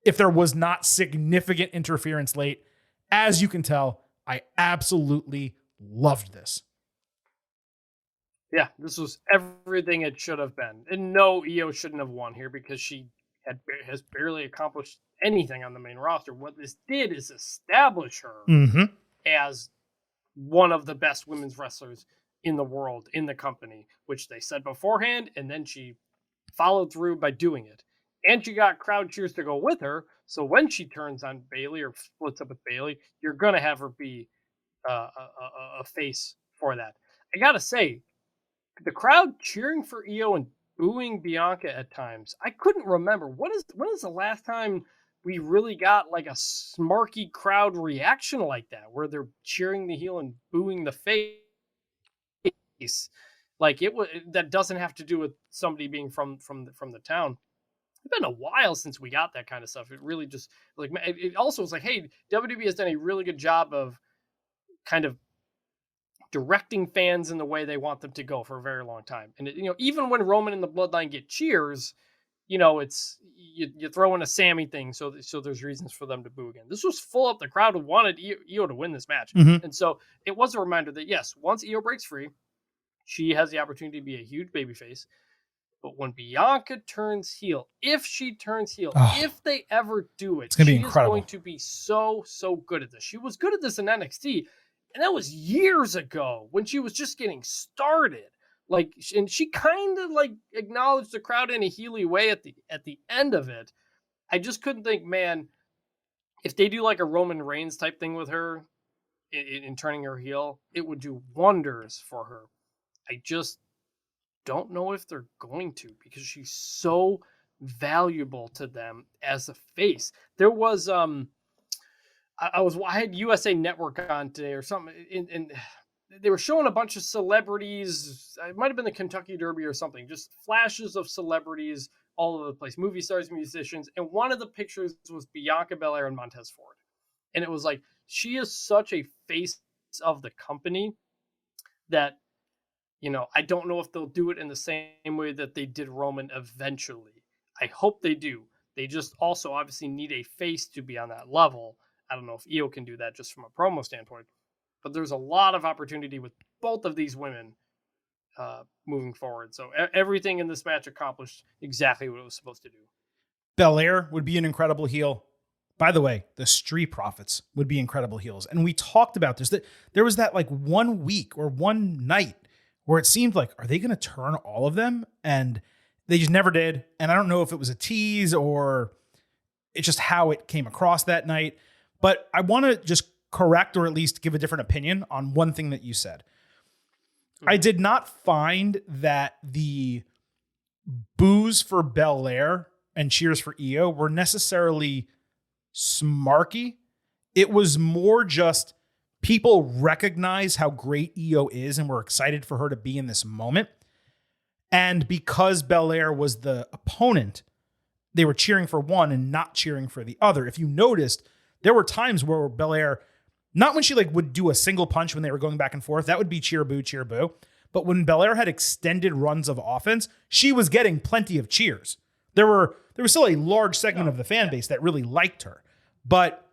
if there was not significant interference late. As you can tell, I absolutely loved this. Yeah, this was everything it should have been. And no, Io shouldn't have won here because she has barely accomplished anything on the main roster. What this did is establish her as one of the best women's wrestlers in the world, in the company, which they said beforehand, and then she followed through by doing it. And she got crowd cheers to go with her, so when she turns on Bayley or splits up with Bayley, you're going to have her be a face for that. I got to say, the crowd cheering for Io and booing Bianca at times, I couldn't remember. When is the last time we really got like a smarky crowd reaction like that, where they're cheering the heel and booing the face? Like that doesn't have to do with somebody being from the town. It's been a while since we got that kind of stuff. It really just like it also was like, hey, WWE has done a really good job of kind of directing fans in the way they want them to go for a very long time. And even when Roman and the Bloodline get cheers, it's you throw in a Sammy thing, so there's reasons for them to boo again. This was full up. The crowd wanted Io to win this match, and so it was a reminder that yes, once Io breaks free, she has the opportunity to be a huge babyface. But when Bianca turns heel, if she turns heel, if they ever do it, it's gonna be incredible. Is going to be so good at this. She was good at this in NXT, and that was years ago when she was just getting started. Like, and she kind of like acknowledged the crowd in a heely way at the end of it. I just couldn't think, man, if they do like a Roman Reigns type thing with her in turning her heel, it would do wonders for her. don't know if they're going to, because she's so valuable to them as a face. There was I had USA Network on today or something, and they were showing a bunch of celebrities. It might have been the Kentucky Derby or something, just flashes of celebrities all over the place, movie stars, musicians. And one of the pictures was Bianca Belair and Montez Ford. And it was like, she is such a face of the company that, I don't know if they'll do it in the same way that they did Roman eventually. I hope they do. They just also obviously need a face to be on that level. I don't know if Io can do that just from a promo standpoint, but there's a lot of opportunity with both of these women moving forward. So everything in this match accomplished exactly what it was supposed to do. Belair would be an incredible heel. By the way, the Street Profits would be incredible heels. And we talked about this, that there was that like 1 week or one night where it seemed like, are they going to turn all of them? And they just never did. And I don't know if it was a tease or it's just how it came across that night. But I want to just correct or at least give a different opinion on one thing that you said. I did not find that the boos for Belair and cheers for Io were necessarily smarky. It was more just people recognize how great Io is and were excited for her to be in this moment. And because Belair was the opponent, they were cheering for one and not cheering for the other. If you noticed, there were times where Belair, not when she would do a single punch when they were going back and forth, that would be cheer boo, cheer boo. But when Belair had extended runs of offense, she was getting plenty of cheers. There was still a large segment of the fan base that really liked her. But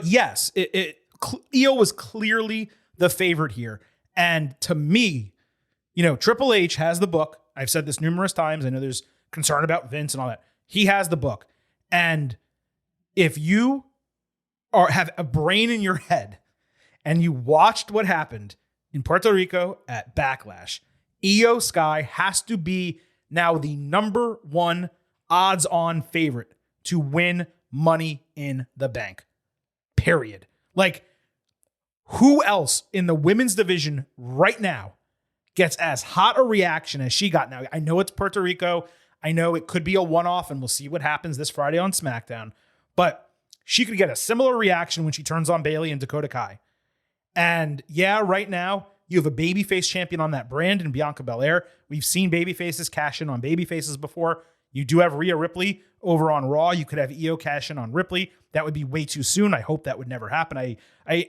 yes, Io was clearly the favorite here. And to me, Triple H has the book. I've said this numerous times. I know there's concern about Vince and all that. He has the book. And if you have a brain in your head and you watched what happened in Puerto Rico at Backlash, Io Sky has to be now the number one odds-on favorite to win Money in the Bank. Period. Who else in the women's division right now gets as hot a reaction as she got? Now, I know it's Puerto Rico. I know it could be a one-off, and we'll see what happens this Friday on SmackDown. But she could get a similar reaction when she turns on Bayley and Dakota Kai. And yeah, right now, you have a babyface champion on that brand in Bianca Belair. We've seen babyfaces cash in on babyfaces before. You do have Rhea Ripley over on Raw. You could have Io cash in on Ripley. That would be way too soon. I hope that would never happen. I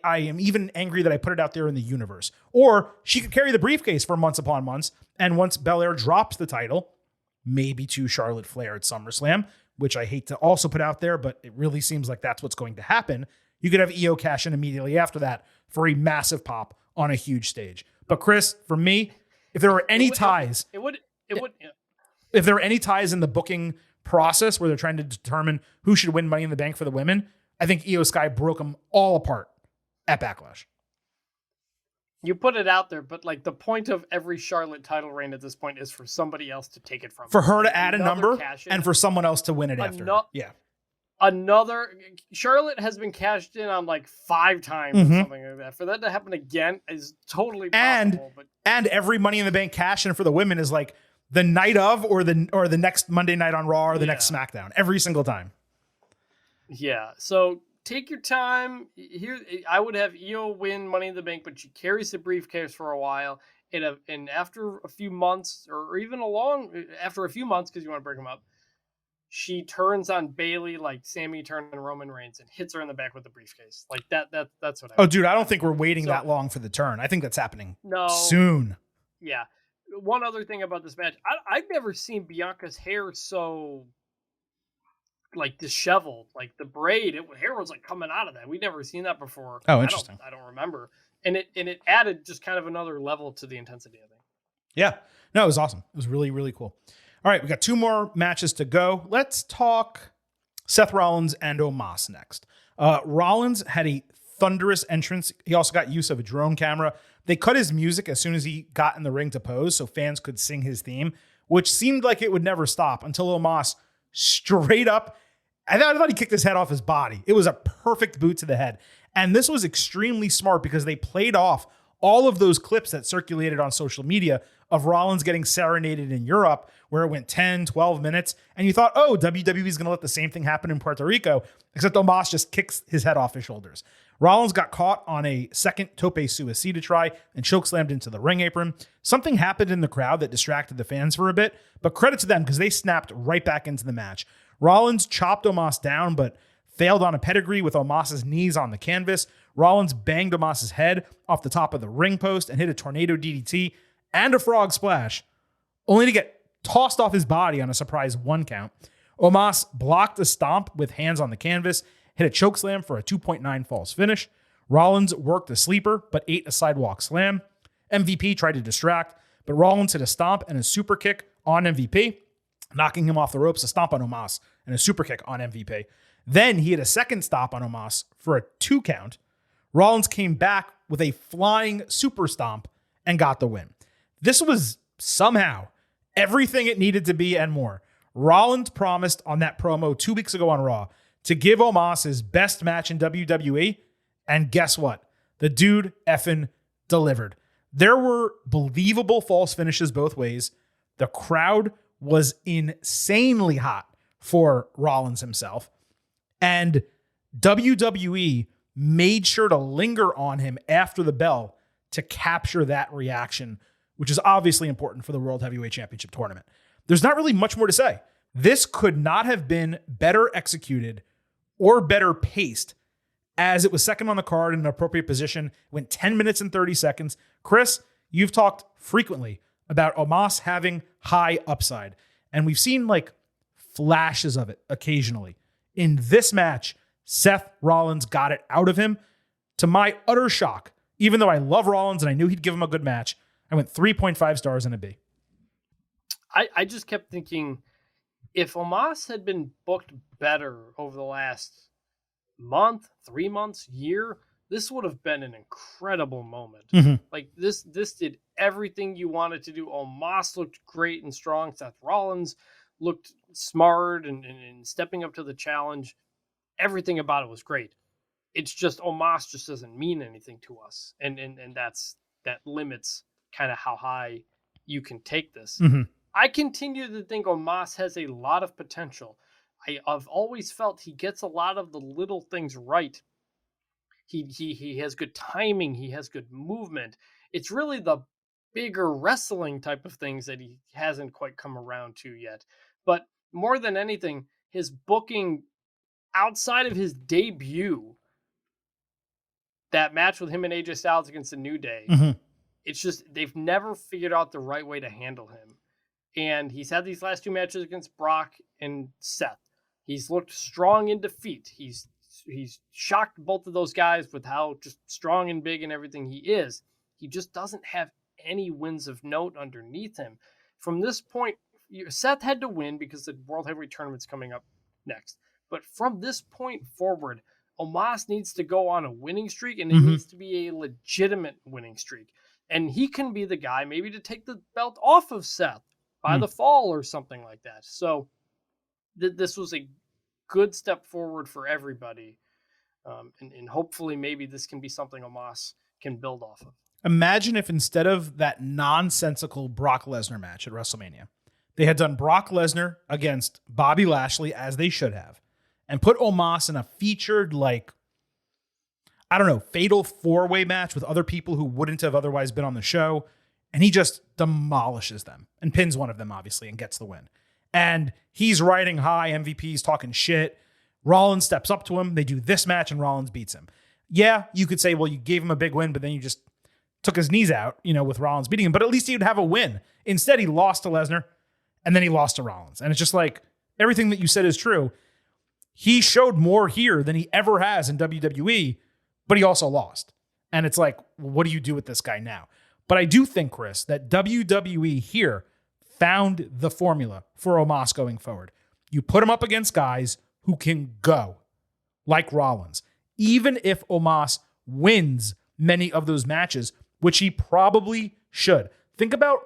am even angry that I put it out there in the universe. Or she could carry the briefcase for months upon months. And once Belair drops the title, maybe to Charlotte Flair at SummerSlam, which I hate to also put out there, but it really seems like that's what's going to happen. You could have Io cash in immediately after that for a massive pop on a huge stage. But Chris, for me, if there were any ties, if there were any ties in the booking process where they're trying to determine who should win Money in the Bank for the women, I think Io Sky broke them all apart at Backlash. You put it out there, but the point of every Charlotte title reign at this point is for somebody else to take it from her. For her to add a number and for someone else to win it after. Yeah. Charlotte has been cashed in on 5 times or something like that. For that to happen again is totally possible. And every Money in the Bank cash in for the women is the night of or the next Monday night on Raw or the next SmackDown. Every single time. Yeah. So take your time. Here, I would have Io win Money in the Bank, but she carries the briefcase for a while. And after a few months, or even after a few months, because you want to break them up, she turns on Bayley like Sami turned on Roman Reigns and hits her in the back with the briefcase. That's what I Oh, dude, I don't think we're waiting that long for the turn. I think that's happening soon. Yeah. One other thing about this match, I've never seen Bianca's hair so disheveled. The braid, hair was coming out of that. We'd never seen that before. Oh, interesting. I don't remember. And it added just kind of another level to the intensity, I think. Yeah. No, it was awesome. It was really, really cool. All right, we got 2 more matches to go. Let's talk Seth Rollins and Omos next. Rollins had a thunderous entrance. He also got use of a drone camera. They cut his music as soon as he got in the ring to pose so fans could sing his theme, which seemed like it would never stop until Omos straight up, I thought he kicked his head off his body. It was a perfect boot to the head. And this was extremely smart because they played off all of those clips that circulated on social media of Rollins getting serenaded in Europe, where it went 10, 12 minutes, and you thought, oh, WWE is going to let the same thing happen in Puerto Rico, except Omos just kicks his head off his shoulders. Rollins got caught on a second tope suicida try and chokeslammed into the ring apron. Something happened in the crowd that distracted the fans for a bit, but credit to them because they snapped right back into the match. Rollins chopped Omos down, but failed on a pedigree with Omos's knees on the canvas. Rollins banged Omos's head off the top of the ring post and hit a tornado DDT and a frog splash, only to get tossed off his body on a surprise 1 count. Omos blocked a stomp with hands on the canvas, hit a chokeslam for a 2.9 false finish. Rollins worked a sleeper, but ate a sidewalk slam. MVP tried to distract, but Rollins hit a stomp and a super kick on MVP, knocking him off the ropes, a stomp on Omos, and a super kick on MVP. Then he hit a second stop on Omos for a 2 count. Rollins came back with a flying super stomp and got the win. This was somehow everything it needed to be and more. Rollins promised on that promo 2 weeks ago on Raw to give Omos his best match in WWE, and guess what? The dude effing delivered. There were believable false finishes both ways. The crowd was insanely hot for Rollins himself, and WWE made sure to linger on him after the bell to capture that reaction, which is obviously important for the World Heavyweight Championship tournament. There's not really much more to say. This could not have been better executed or better paced, as it was second on the card in an appropriate position, went 10 minutes and 30 seconds. Chris, you've talked frequently about Omos having high upside, and we've seen like flashes of it occasionally. In this match, Seth Rollins got it out of him. To my utter shock, even though I love Rollins and I knew he'd give him a good match, I went 3.5 stars and a B. I just kept thinking, if Omos had been booked better over the last month, 3 months, year, this would have been an incredible moment. Mm-hmm. Like this did everything you wanted to do. Omos looked great and strong. Seth Rollins looked smart and stepping up to the challenge. Everything about it was great. It's just Omos just doesn't mean anything to us. And that limits kind of how high you can take this. Mm-hmm. I continue to think Omos has a lot of potential. I've always felt he gets a lot of the little things right. He has good timing. He has good movement. It's really the bigger wrestling type of things that he hasn't quite come around to yet. But more than anything, his booking outside of his debut, that match with him and AJ Styles against the New Day, Mm-hmm. it's just they've never figured out the right way to handle him. And he's had these last 2 matches against Brock and Seth. He's looked strong in defeat. He's shocked both of those guys with how just strong and big and everything he is. He just doesn't have any wins of note underneath him. From this point, Seth had to win because the World Heavyweight Tournament's coming up next. But from this point forward, Omos needs to go on a winning streak, and it Mm-hmm. needs to be a legitimate winning streak. And he can be the guy maybe to take the belt off of Seth by the fall or something like that. So this was a good step forward for everybody. And hopefully maybe this can be something Omos can build off of. Imagine if instead of that nonsensical Brock Lesnar match at WrestleMania, they had done Brock Lesnar against Bobby Lashley, as they should have, and put Omos in a featured, like, I don't know, fatal 4-way match with other people who wouldn't have otherwise been on the show. And he just demolishes them and pins one of them, obviously, and gets the win. And he's riding high. MVP's talking shit. Rollins steps up to him. They do this match and Rollins beats him. Yeah, you could say, well, you gave him a big win, but then you just took his knees out, with Rollins beating him. But at least he would have a win. Instead, he lost to Lesnar and then he lost to Rollins. And it's just like everything that you said is true. He showed more here than he ever has in WWE, but he also lost. And it's like, what do you do with this guy now? But I do think, Chris, that WWE here found the formula for Omos going forward. You put him up against guys who can go, like Rollins. Even if Omos wins many of those matches, which he probably should. Think about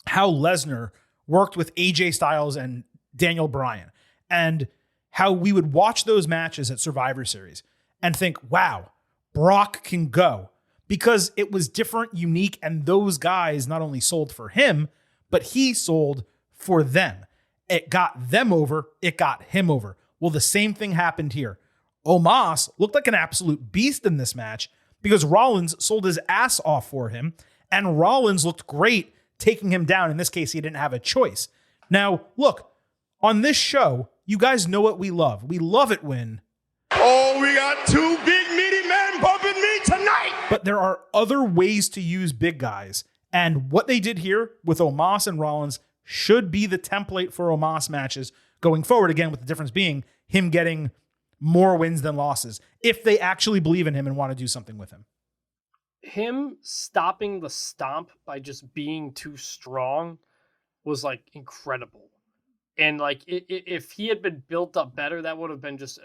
how Lesnar worked with AJ Styles and Daniel Bryan, and how we would watch those matches at Survivor Series and think, wow, Brock can go. because it was different, unique, and those guys not only sold for him, but he sold for them. It got them over. It got him over. Well, the same thing happened here. Omos looked like an absolute beast in this match because Rollins sold his ass off for him, and Rollins looked great taking him down. In this case, he didn't have a choice. Now, look, on this show, you guys know what we love. We love it when... Oh, we got two big meaty men bumping me tonight. But there are other ways to use big guys. And what they did here with Omos and Rollins should be the template for Omos matches going forward. Again, with the difference being him getting more wins than losses, if they actually believe in him and want to do something with him. Him stopping the stomp by just being too strong was like incredible. And like, if he had been built up better, that would have been just,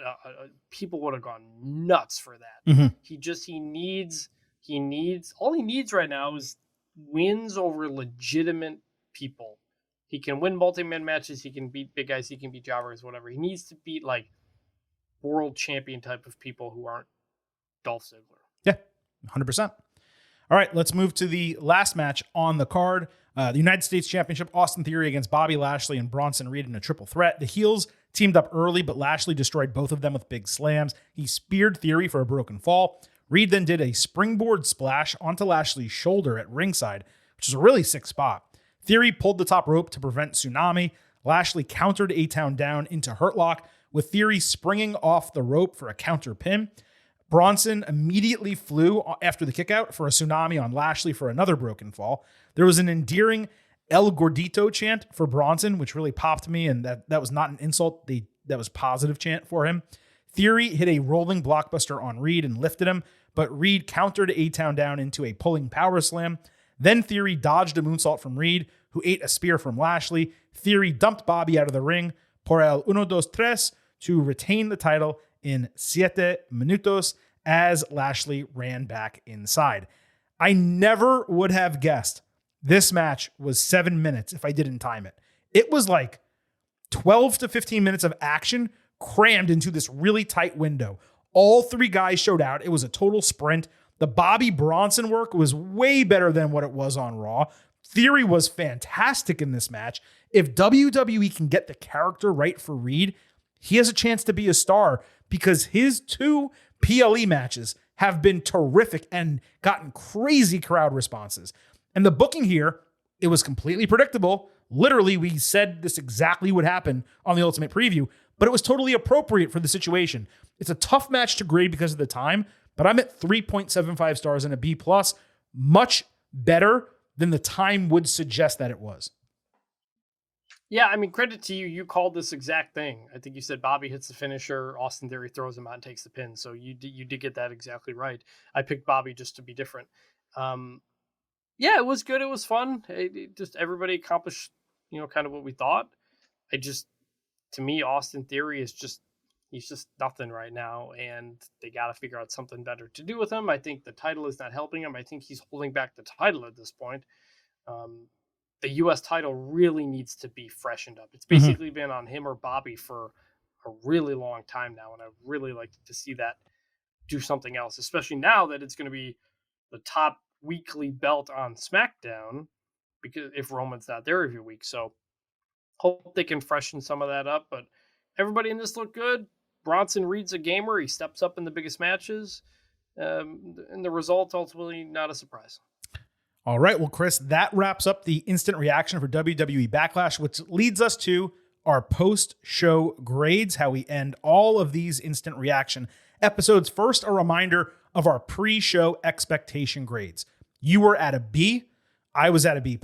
people would have gone nuts for that. Mm-hmm. He needs, all he needs right now is wins over legitimate people. He can win multi-man matches. He can beat big guys. He can beat jobbers, whatever. He needs to beat like world champion type of people who aren't Dolph Ziggler. Yeah, 100%. All right, let's move to the last match on the card. The United States Championship, Austin Theory against Bobby Lashley and Bronson Reed in a triple threat. The heels teamed up early, but Lashley destroyed both of them with big slams. He speared Theory for a broken fall. Reed then did a springboard splash onto Lashley's shoulder at ringside, which is a really sick spot. Theory pulled the top rope to prevent Tsunami. Lashley countered A-Town down into Hurt Lock, with Theory springing off the rope for a counter pin. Bronson immediately flew after the kickout for a Tsunami on Lashley for another broken fall. There was an endearing El Gordito chant for Bronson, which really popped me, and that was not an insult. That was positive chant for him. Theory hit a rolling blockbuster on Reed and lifted him, but Reed countered A-Town down into a pulling power slam. Then Theory dodged a moonsault from Reed, who ate a spear from Lashley. Theory dumped Bobby out of the ring por el 1-2-3 to retain the title in 7 minutos as Lashley ran back inside. I never would have guessed this match was 7 minutes if I didn't time it. It was like 12 to 15 minutes of action crammed into this really tight window. All three guys showed out. It was a total sprint. The Bobby Bronson work was way better than what it was on Raw. Theory was fantastic in this match. If WWE can get the character right for Reed, he has a chance to be a star because his 2 PLE matches have been terrific and gotten crazy crowd responses. And the booking here, it was completely predictable. Literally, we said this exactly would happen on the Ultimate Preview, but it was totally appropriate for the situation. It's a tough match to grade because of the time, but I'm at 3.75 stars and a B+, much better than the time would suggest that it was. Yeah, I mean, credit to you. You called this exact thing. I think you said Bobby hits the finisher, Austin Theory throws him out and takes the pin. So you did get that exactly right. I picked Bobby just to be different. Yeah, it was good. It was fun. It just everybody accomplished, kind of what we thought. To me, Austin Theory is he's just nothing right now, and they got to figure out something better to do with him. I think the title is not helping him. I think he's holding back the title at this point. The U.S. title really needs to be freshened up. It's basically been on him or Bobby for a really long time now, and I'd really like to see that do something else, especially now that it's going to be the top weekly belt on SmackDown, because if Roman's not there every week. So hope they can freshen some of that up, but everybody in this looked good. Bronson Reed's a gamer. He steps up in the biggest matches, and the result ultimately not a surprise. All right, well, Chris, that wraps up the instant reaction for WWE Backlash, which leads us to our post-show grades, how we end all of these instant reaction episodes. First, a reminder of our pre-show expectation grades. You were at a B, I was at a B+,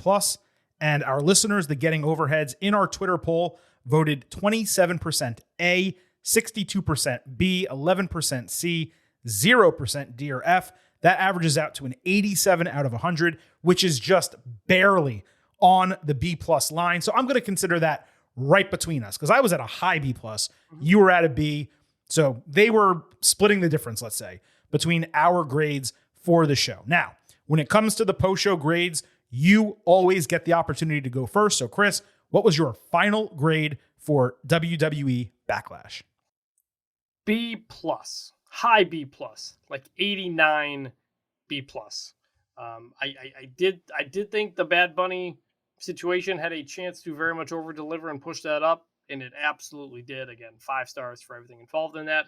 and our listeners, the Getting Overheads, in our Twitter poll, voted 27% A, 62% B, 11% C, 0% D or F. That averages out to an 87 out of 100, which is just barely on the B+ line. So I'm going to consider that right between us because I was at a high B+, you were at a B. So they were splitting the difference, let's say, between our grades for the show. Now, when it comes to the post-show grades, you always get the opportunity to go first. So Chris, what was your final grade for WWE Backlash? B+. High B+, like 89 B plus. I did think the Bad Bunny situation had a chance to very much over deliver and push that up, and it absolutely did. Again, 5 stars for everything involved in that.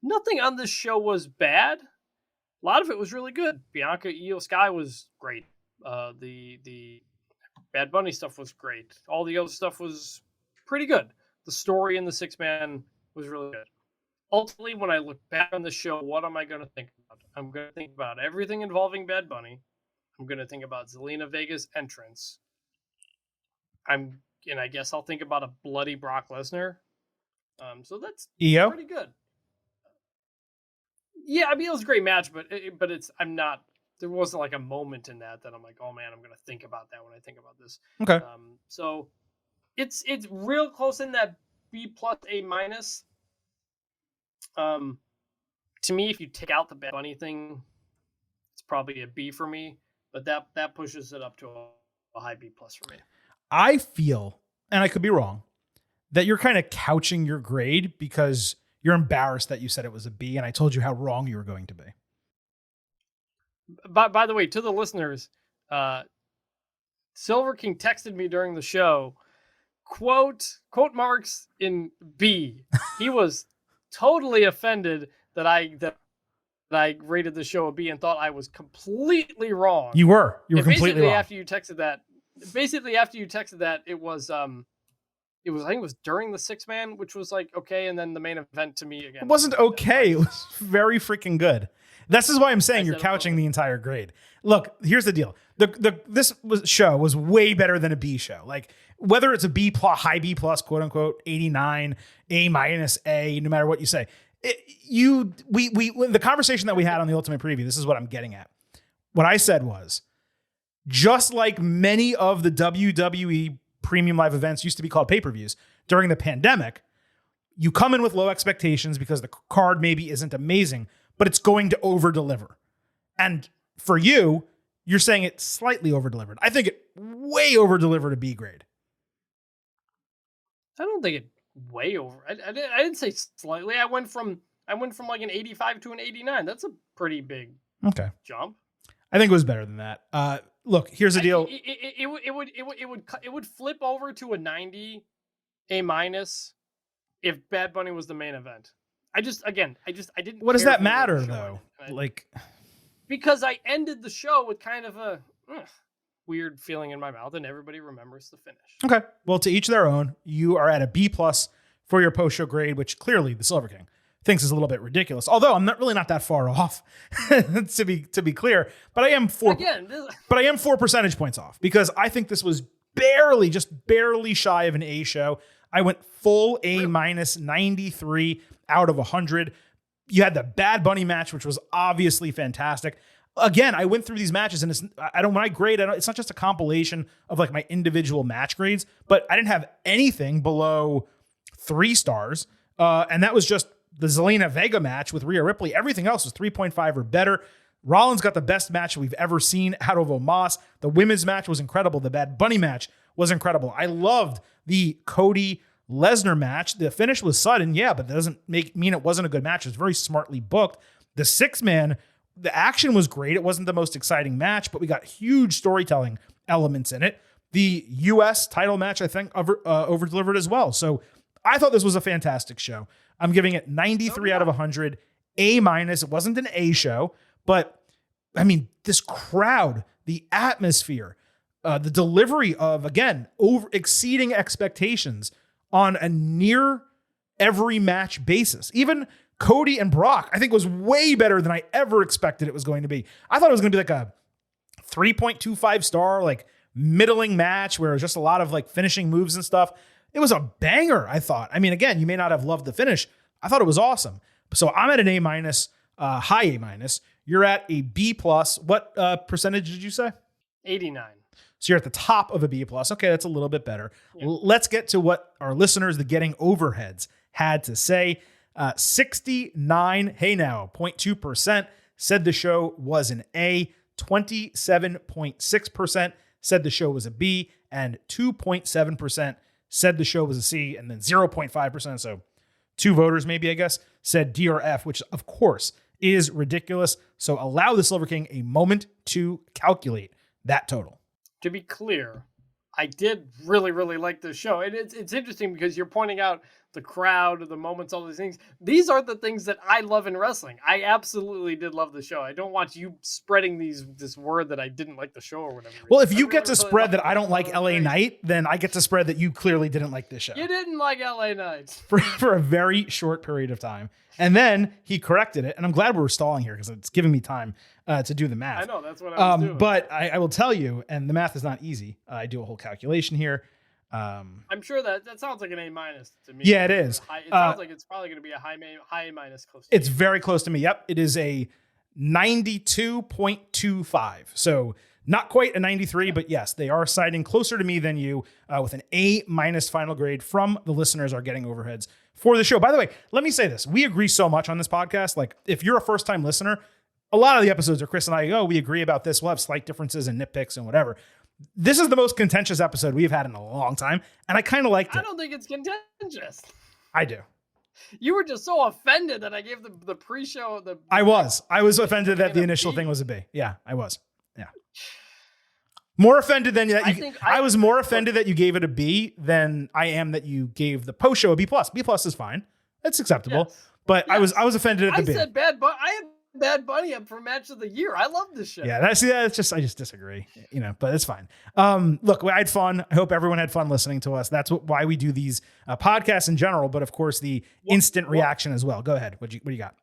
Nothing on this show was bad. A lot of it was really good. Bianca Io Sky was great. The Bad Bunny stuff was great. All the other stuff was pretty good. The story in the 6-man was really good. Ultimately, when I look back on the show, what am I going to think about? I'm going to think about everything involving Bad Bunny. I'm going to think about Zelina Vega's entrance. And I guess I'll think about a bloody Brock Lesnar. So that's Io? pretty good. Yeah, I mean, it was a great match, but there wasn't like a moment in that I'm like, oh man, I'm going to think about that when I think about this. Okay. So it's real close in that B plus A minus. To me, if you take out the Bad Bunny thing, it's probably a B for me, but that pushes it up to a high B plus for me. I feel, and I could be wrong, that you're kind of couching your grade because you're embarrassed that you said it was a B, and I told you how wrong you were going to be. By the way, to the listeners, Silver King texted me during the show, quote marks in B. He was totally offended that I rated the show a B and thought I was completely wrong. You were completely wrong. After you texted that, it was I think it was during the 6-man, which was like okay, and then the main event to me again. It wasn't okay. It was very freaking good. This is why I'm saying you're couching the entire grade. Look, here's the deal. This show was way better than a B show. Like whether it's a B plus, high B plus, quote unquote, 89, A minus, A, no matter what you say. The conversation that we had on the Ultimate Preview, this is what I'm getting at. What I said was, just like many of the WWE premium live events used to be called pay-per-views during the pandemic, you come in with low expectations because the card maybe isn't amazing, but it's going to over-deliver. And for you, you're saying it slightly over-delivered. I think it way over-delivered a B grade. I don't think it way over. I didn't say slightly. I went from like an 85 to an 89. That's a pretty big jump. I think it was better than that. Look, here's the deal. It would flip over to a 90 A minus if Bad Bunny was the main event. I didn't. What does that matter though? Because I ended the show with kind of a weird feeling in my mouth, and everybody remembers the finish. Okay. Well, to each their own. You are at a B plus for your post show grade, which clearly the Silver King thinks is a little bit ridiculous. Although I'm not that far off, to be clear. But I am 4 percentage points off because I think this was just barely shy of an A show. I went full A minus, 93 out of 100. You had the Bad Bunny match, which was obviously fantastic. Again, I went through these matches, and it's not just a compilation of like my individual match grades, but I didn't have anything below 3 stars. And that was just the Zelina Vega match with Rhea Ripley. Everything else was 3.5 or better. Rollins got the best match we've ever seen out of Omos. The women's match was incredible. The Bad Bunny match was incredible. I loved the Cody Lesnar match. The finish was sudden, yeah, but that doesn't mean it wasn't a good match. It was very smartly booked. The 6-man, the action was great. It wasn't the most exciting match, but we got huge storytelling elements in it. The U.S. title match, I think, over-delivered as well. So I thought this was a fantastic show. I'm giving it 93 out of 100, A minus. It wasn't an A show, but I mean, this crowd, the atmosphere, the delivery of, again, exceeding expectations on a near every match basis. Even Cody and Brock, I think, was way better than I ever expected it was going to be. I thought it was going to be like a 3.25 star, like middling match where it was just a lot of like finishing moves and stuff. It was a banger, I thought. I mean, again, you may not have loved the finish. I thought it was awesome. So I'm at an A minus, high A minus. You're at a B plus. What percentage did you say? 89. So you're at the top of a B plus. Okay, that's a little bit better. Yeah. Let's get to what our listeners, the Getting Overheads, had to say. 69, hey now, 0.2% said the show was an A. 27.6% said the show was a B. And 2.7% said the show was a C. And then 0.5%, so 2 voters maybe, I guess, said D or F, which of course is ridiculous. So allow the Silver King a moment to calculate that total. To be clear, I did really, really like this show. And it's interesting because you're pointing out the crowd, the moments, all these things. These are the things that I love in wrestling. I absolutely did love the show. I don't want you spreading this word that I didn't like the show or whatever. Well, if you get to spread that I don't like LA Knight, then I get to spread that you clearly didn't like this show. You didn't like LA Knight. For a very short period of time. And then he corrected it. And I'm glad we're stalling here because it's giving me time to do the math. I know, that's what I was doing. But I will tell you, and the math is not easy. I do a whole calculation here. I'm sure that sounds like an A- to me. Yeah, it is. It sounds like it's probably going to be a high A- close to It's very close to me. Yep. It is a 92.25. So not quite a 93, but yes, they are siding closer to me than you with an A- final grade from the listeners are getting overheads for the show. By the way, let me say this. We agree so much on this podcast. Like if you're a first-time listener, a lot of the episodes are Chris and I, we agree about this. We'll have slight differences and nitpicks and whatever. This is the most contentious episode we've had in a long time, and I kind of liked it. I don't think it's contentious. I do. You were just so offended that I gave the pre-show I was offended that the initial thing was a B. Yeah, I was. Yeah. More offended than that. I was more offended that you gave it a B than I am that you gave the post show a B+. B+ is fine. That's acceptable. Yes. But yes. I was offended at the B. I said bad, but I had Bad Bunny up for match of the year. I love this show. Yeah, I just disagree, but it's fine. Look, I had fun. I hope everyone had fun listening to us. That's why we do these podcasts in general, but of course the instant reaction as well. Go ahead. What do you got?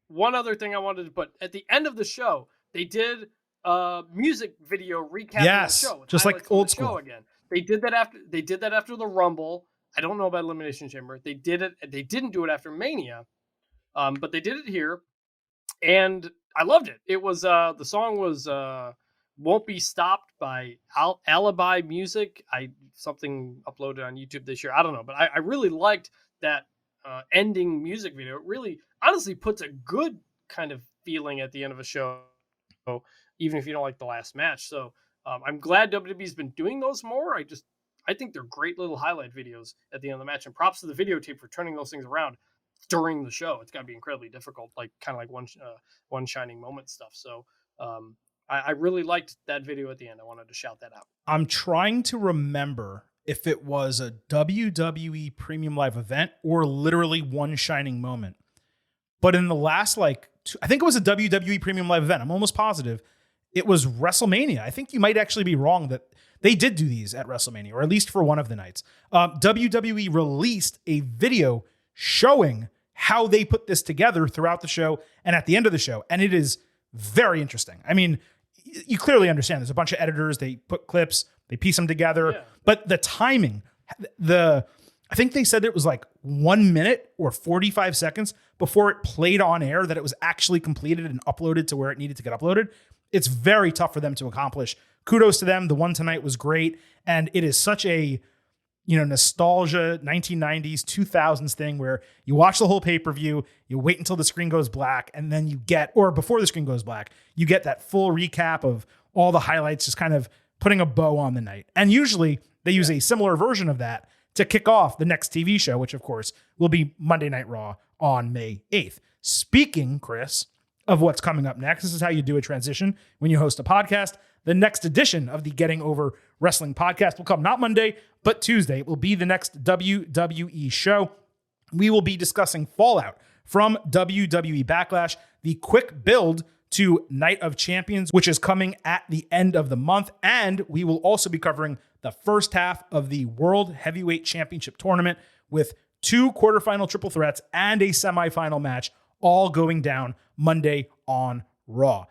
One other thing I wanted to put at the end of the show, they did a music video recap of the show. Just like old school again. They did that after the Rumble. I don't know about Elimination Chamber. They didn't do it after Mania. But they did it here. And I loved it. It was the song was "Won't Be Stopped" by Alibi Music. Something uploaded on YouTube this year. I don't know, but I really liked that ending music video. It really, honestly, puts a good kind of feeling at the end of a show, even if you don't like the last match. So I'm glad WWE's been doing those more. I think they're great little highlight videos at the end of the match. And props to the videotape for turning those things around during the show. It's got to be incredibly difficult, like kind of like one shining moment stuff. So I really liked that video at the end. I wanted to shout that out. I'm trying to remember if it was a WWE Premium Live event or literally one shining moment. But in the last I think it was a WWE Premium Live event. I'm almost positive it was WrestleMania. I think you might actually be wrong that they did do these at WrestleMania, or at least for one of the nights. WWE released a video showing how they put this together throughout the show and at the end of the show. And it is very interesting. I mean, you clearly understand there's a bunch of editors, they put clips, they piece them together, but the timing, I think they said it was like 1 minute or 45 seconds before it played on air that it was actually completed and uploaded to where it needed to get uploaded. It's very tough for them to accomplish. Kudos to them. The one tonight was great. And it is such a, nostalgia 1990s, 2000s thing where you watch the whole pay-per-view, you wait until the screen goes black, and then or before the screen goes black, you get that full recap of all the highlights, just kind of putting a bow on the night. And usually they use a similar version of that to kick off the next TV show, which of course will be Monday Night Raw on May 8th. Speaking, Chris, of what's coming up next, this is how you do a transition when you host a podcast. The next edition of the Getting Over Wrestling podcast will come not Monday, but Tuesday. It will be the next WWE show. We will be discussing Fallout from WWE Backlash, the quick build to Night of Champions, which is coming at the end of the month. And we will also be covering the first half of the World Heavyweight Championship tournament with 2 quarterfinal triple threats and a semifinal match, all going down Monday on Raw.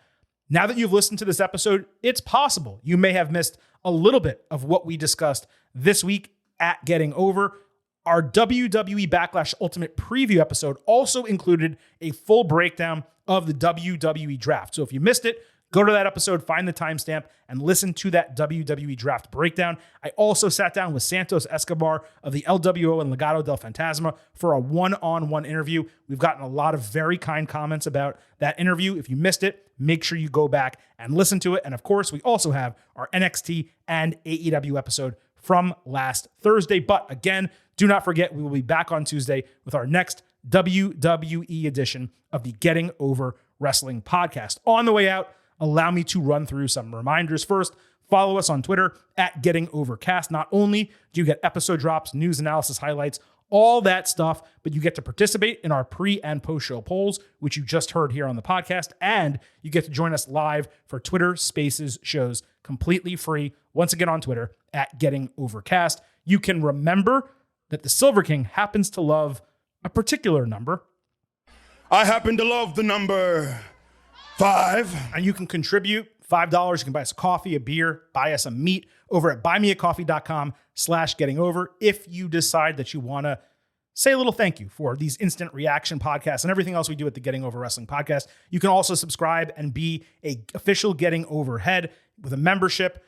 Now that you've listened to this episode, it's possible you may have missed a little bit of what we discussed this week at Getting Over. Our WWE Backlash Ultimate Preview episode also included a full breakdown of the WWE Draft. So if you missed it, go to that episode, find the timestamp, and listen to that WWE Draft breakdown. I also sat down with Santos Escobar of the LWO and Legado del Fantasma for a one-on-one interview. We've gotten a lot of very kind comments about that interview. If you missed it, make sure you go back and listen to it. And of course, we also have our NXT and AEW episode from last Thursday. But again, do not forget, we will be back on Tuesday with our next WWE edition of the Getting Over Wrestling Podcast. On the way out, allow me to run through some reminders. First, follow us on Twitter at Getting Overcast. Not only do you get episode drops, news analysis highlights, all that stuff, but you get to participate in our pre and post show polls, which you just heard here on the podcast, and you get to join us live for Twitter Spaces shows completely free. Once again on Twitter at Getting Overcast. You can remember that the Silver King happens to love a particular number. I happen to love the number 5. And you can contribute $5. You can buy us a coffee, a beer, buy us a meat over at buymeacoffee.com/gettingover. If you decide that you want to say a little thank you for these instant reaction podcasts and everything else we do at the Getting Over Wrestling Podcast, you can also subscribe and be a official Getting Over head with a membership,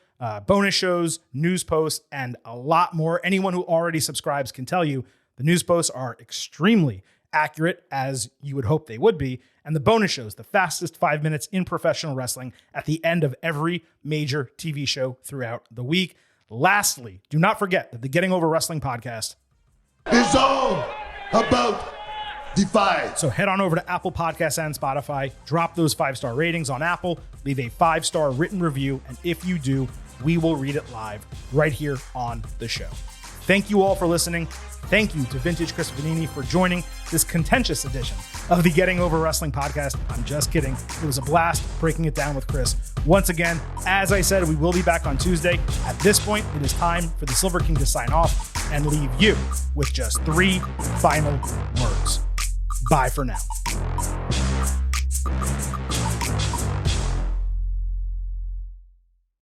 bonus shows, news posts, and a lot more. Anyone who already subscribes can tell you the news posts are extremely accurate, as you would hope they would be. And the bonus shows, the fastest 5 minutes in professional wrestling at the end of every major TV show throughout the week. Lastly, do not forget that the Getting Over Wrestling Podcast is all about Defy. So head on over to Apple Podcasts and Spotify, drop those 5-star ratings on Apple, leave a 5-star written review, and if you do, we will read it live right here on the show. Thank you all for listening. Thank you to Vintage Chris Vanini for joining this contentious edition of the Getting Over Wrestling Podcast. I'm just kidding. It was a blast breaking it down with Chris. Once again, as I said, we will be back on Tuesday. At this point, it is time for the Silver King to sign off and leave you with just 3 final words. Bye for now.